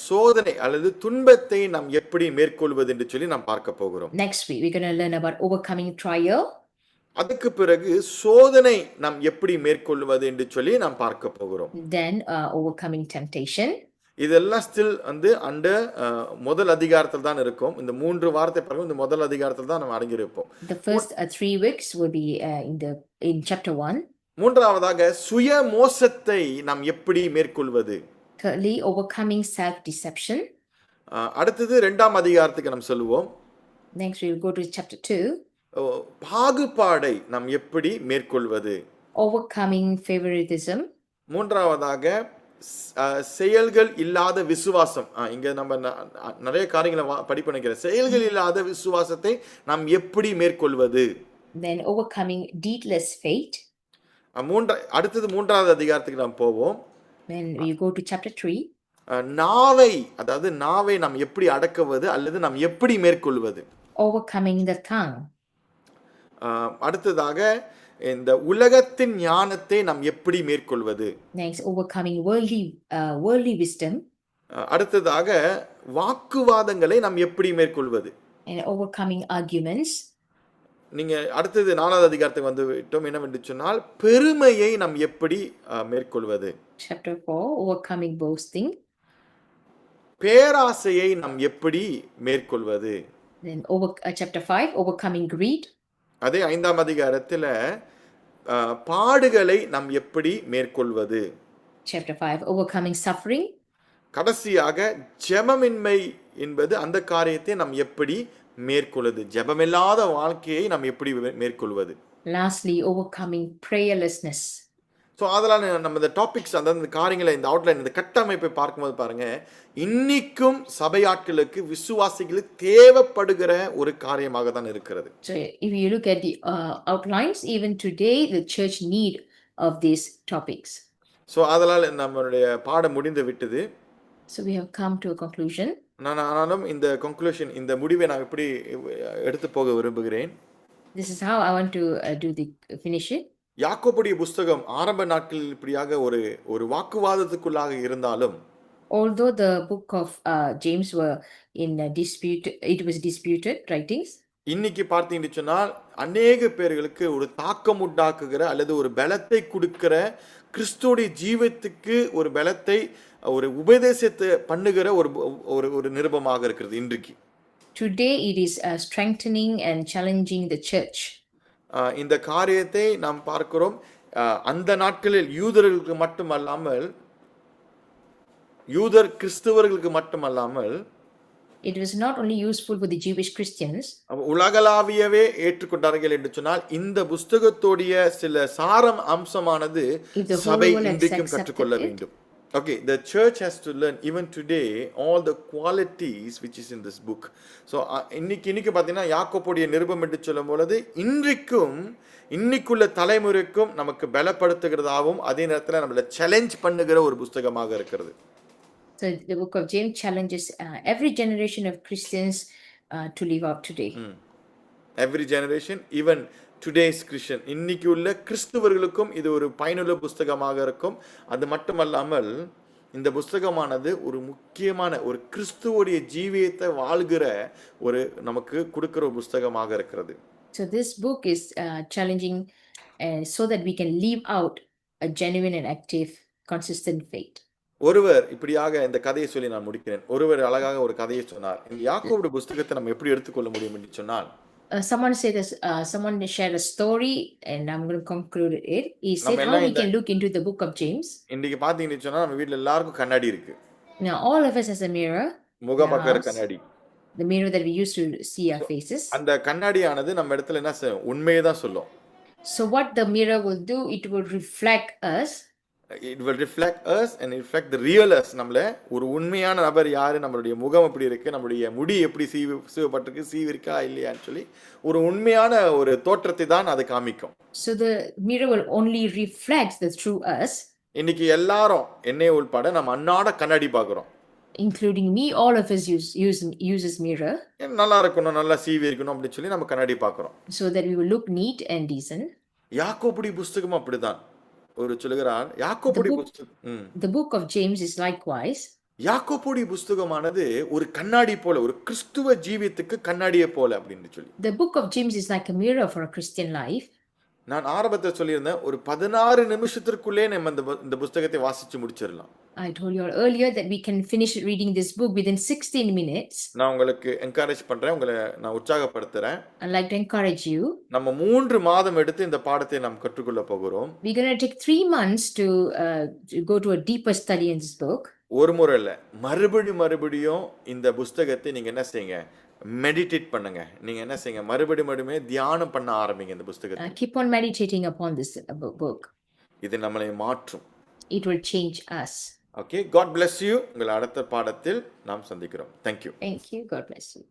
சோதனை அல்லது துன்பத்தை நாம் எப்படி மேற்கொள்வது என்று சொல்லி நாம் பார்க்க போகிறோம். Next week we're going to learn about overcoming trial. அதுக்கு பிறகு சோதனை நாம் எப்படி மேற்கொள்வது என்று சொல்லி நாம் பார்க்க போகிறோம். Then overcoming temptation. இதெல்லாம் ஸ்டில் வந்து முதல் அதிகாரத்தில் தான் இருக்கும். இந்த 3 வாரத்தை பாருங்க, இந்த முதல் அதிகாரத்தில் தான் நாம் அடங்கியிருப்போம். The first 3 weeks will be in chapter 1. மூன்றாவதாக சுய மோசத்தை நாம் எப்படி மேற்கொள்வது. Thirdly, overcoming self-deception. அடுத்தது 2ஆம் அதிகாரத்துக்கு நாம் சொல்லுவோம். Next we will go to chapter 2. பாகுபாடை நாம் எப்படி மேற்கொள்வது. Overcoming favoritism. மூன்றாவதாக செயல்கள் இல்லாத விசுவாசம். இங்க நம்ம நிறைய காரியங்களை படிப்பு நினைக்கிறேன். செயல்கள் இல்லாத விசுவாசத்தை நாம் எப்படி மேற்கொள்வது? Then overcoming deedless faith. அடுத்தது 3வது அதிகாரத்துக்கு நாம் போவோம். When you go to chapter 3. நாவை, அதாவது நாவை நாம் எப்படி அடக்குவது அல்லது நாம் எப்படி மேற்கொள்வது? Overcoming the tongue. அடுத்ததாக இந்த உலகத்தின் ஞானத்தை நாம் எப்படி மேற்கொள்வது? Next, overcoming worldly wisdom. அடுத்ததாக வாக்குவாதங்களை நாம் எப்படி மேற்கொள்வது? And overcoming arguments. நீங்க அடுத்தது 4வது அதிகாரத்துக்கு வந்து விட்டோம். என்னவென்று சொன்னால் பெருமையை நாம் எப்படி மேற்கொள்வது? Chapter 4, overcoming boasting. பேராசையை நாம் எப்படி மேற்கொள்வது? Then chapter 5, overcoming greed. அதே 5ஆம் அதிகாரத்துல பாடுகளை நாம் எப்படி மேற்கொள்வது? Chapter 5, overcoming suffering. கடைசியாக ஜெபமின்மை என்பது அந்த காரியத்தை நாம் எப்படி மேற்கொள்வது? ஜெபமில்லாத வாழ்க்கையை நாம் எப்படி மேற்கொள்வது? Lastly, overcoming prayerlessness. ஸோ அதெல்லாம் நம்ம இந்த டாபிக்ஸ், அந்த காரியங்களை, இந்த அவுட்லைன், இந்த கட்டமைப்பை பார்க்கும்போது பாருங்க, இன்னைக்கும் சபையாட்களுக்கு விசுவாசிகளுக்கு தேவைப்படுகிற ஒரு காரியமாக தான் இருக்கிறது. So if you look at the outlines, even today the church need of these topics. So அதனால் நம்மளுடைய பாடம் முடிந்து விட்டது. So we have come to a conclusion. ஆனாலும் இந்த கன்க்ளூஷன், இந்த முடிவை நான் எப்படி எடுத்து போக விரும்புகிறேன். This is how I want to finish it. யாக்கோபுடைய புஸ்தகம் ஆரம்ப நாட்களில் இப்படியாக ஒரு வாக்குவாதத்துக்குள்ளாக இருந்தாலும், although the book of James were in dispute, it was disputed writings. இன்னைக்கு பார்த்தீங்கன்னு சொன்னால் அநேக பேர்களுக்கு ஒரு தாக்கம் உண்டாக்குகிற அல்லது ஒரு பலத்தை கொடுக்கிற, கிறிஸ்துவோடைய ஜீவத்துக்கு ஒரு பலத்தை, ஒரு உபதேசத்தை பண்ணுகிற ஒரு நிருபமாக இருக்கிறது இன்றைக்கு. Today it is strengthening and challenging the church. இந்த காரியத்தை நாம் பார்க்கிறோம். அந்த நாட்களில் யூதர்களுக்கு மட்டுமல்லாமல், கிறிஸ்தவர்களுக்கு மட்டுமல்லாமல், it was not only useful for the Jewish Christians. உலகளாவியவே ஏற்றுக்கொண்டார்கள் என்று சொன்னால் இந்த புஸ்தகத்தோடைய சில சாரம் அம்சமானது சபை இன்றைக்கும் கற்றுக்கொள்ள வேண்டும். Okay, the church has to learn even today all the qualities which is in this book. So இன்னைக்கு பார்த்தீங்கன்னா யாக்கோபுடைய நிருபம் என்று சொல்லும் பொழுது இன்னைக்குள்ள தலைமுறைக்கும் நமக்கு பலப்படுத்துகிறதாகவும் அதே நேரத்தில் நம்மளை சேலஞ்ச் பண்ணுகிற ஒரு புஸ்தகமாக இருக்கிறது. So the book of James challenges every generation of Christians to live out today. Every generation, even today's Christian, இன்னைக்கு உள்ள கிறிஸ்துவர்களுக்கும் இது ஒரு பயனுள்ள புஸ்தகமாக இருக்கும். அது மட்டுமல்லாமல் இந்த புஸ்தகமானது ஒரு முக்கியமான ஒரு கிறிஸ்துவோடைய ஜீவியத்தை வாழ்கிற நமக்கு கொடுக்கிற ஒரு புஸ்தகமாக இருக்கிறது. So this book is challenging so that we can live out a genuine and active consistent faith. ஒருவர் இப்படியாக இந்த கதையை சொல்லி நான் முடிக்கிறேன். ஒருவர் அழகாக ஒரு கதையை சொன்னார். இந்த யாக்கோபுடைய புஸ்தகத்தை நம்ம எப்படி எடுத்துக்கொள்ள முடியும் என்று சொன்னால், someone said this, someone shared a story and I'm going to conclude it. He said how we can look into the book of James. இன்னைக்கு பாத்தீங்கன்னு சொன்னா நம்ம வீட்ல எல்லாருக்கும் கண்ணாடி இருக்கு. Now all of us has a mirror. முகம் பார்க்கிற கண்ணாடி. The mirror that we use to see our faces. அந்த கண்ணாடியானது நம்ம இடத்துல என்ன செய்யும்? உண்மையை தான் சொல்லும். So what the mirror will do, it will reflect us. It will reflect us and reflect the real us. நம்மள ஒரு உண்மையான நபர் யாரு, நம்மளுடைய முகம் எப்படி இருக்கு, நம்மளுடைய முடி எப்படி சீவப்பட்டிருக்கு, சீவிருக்கா இல்லையான்னு சொல்லி ஒரு உண்மையான ஒரு தோற்றத்தை தான் அது காமிக்கும். So the mirror will only reflect the true us. இன்னைக்கு எல்லாரும் என்னை உள்பட நம்ம அன்னாட கண்ணாடி பார்க்கிறோம். Including me, all of us uses mirror. நல்லா இருக்கணும், நல்லா சீவி இருக்கணும் அப்படி சொல்லி நம்ம கண்ணாடி பார்க்கிறோம். So that we will look neat and decent. யாக்கோபுடைய புஸ்தகம் அப்படிதான். ஒரு சொல்லுகிறான் யாக்கோபுடைய புஸ்தகம். The book of James is likewise. யாக்கோபுடைய புஸ்தகமானது ஒரு கண்ணாடி போல, ஒரு கிறிஸ்துவ ஜீவியத்துக்கு கண்ணாடியை போல அப்படின்னு சொல்லி. The book of James is like a mirror for a Christian life. நான் ஆரம்பத்தில் சொல்லியிருந்தேன், ஒரு 16 நிமிஷத்திற்குள்ளே நம்ம இந்த புஸ்தகத்தை வாசிச்சு முடிச்சிடலாம். I told you earlier that we can finish reading this book within 16 minutes. நான் உங்களுக்கு என்கரேஜ் பண்றேன், உங்களை நான் உற்சாகப்படுத்துறேன். I'd like to encourage you. நம்ம 3 மாதம் எடுத்து இந்த பாடத்தை நாம் கற்றுக்கொள்ள போகிறோம். We're going to take 3 months to go to a deeper study in this book. ஒரு முறை இல்ல, மறுபடியும் இந்த புஸ்தகத்தை நீங்க என்ன செய்யுங்க, மெடிடேட் பண்ணுங்க. நீங்க என்ன செய்யுங்க, மறுபடியும் தியானம் பண்ண ஆரம்பிங்க இந்த புஸ்தகத்தை. Keep on meditating upon this book. இது நம்மளை மாற்றும். It will change us. Okay, God bless you. உங்கள் அடுத்த பாடத்தில் நாம் சந்திக்கிறோம். Thank you. Thank you. God bless you.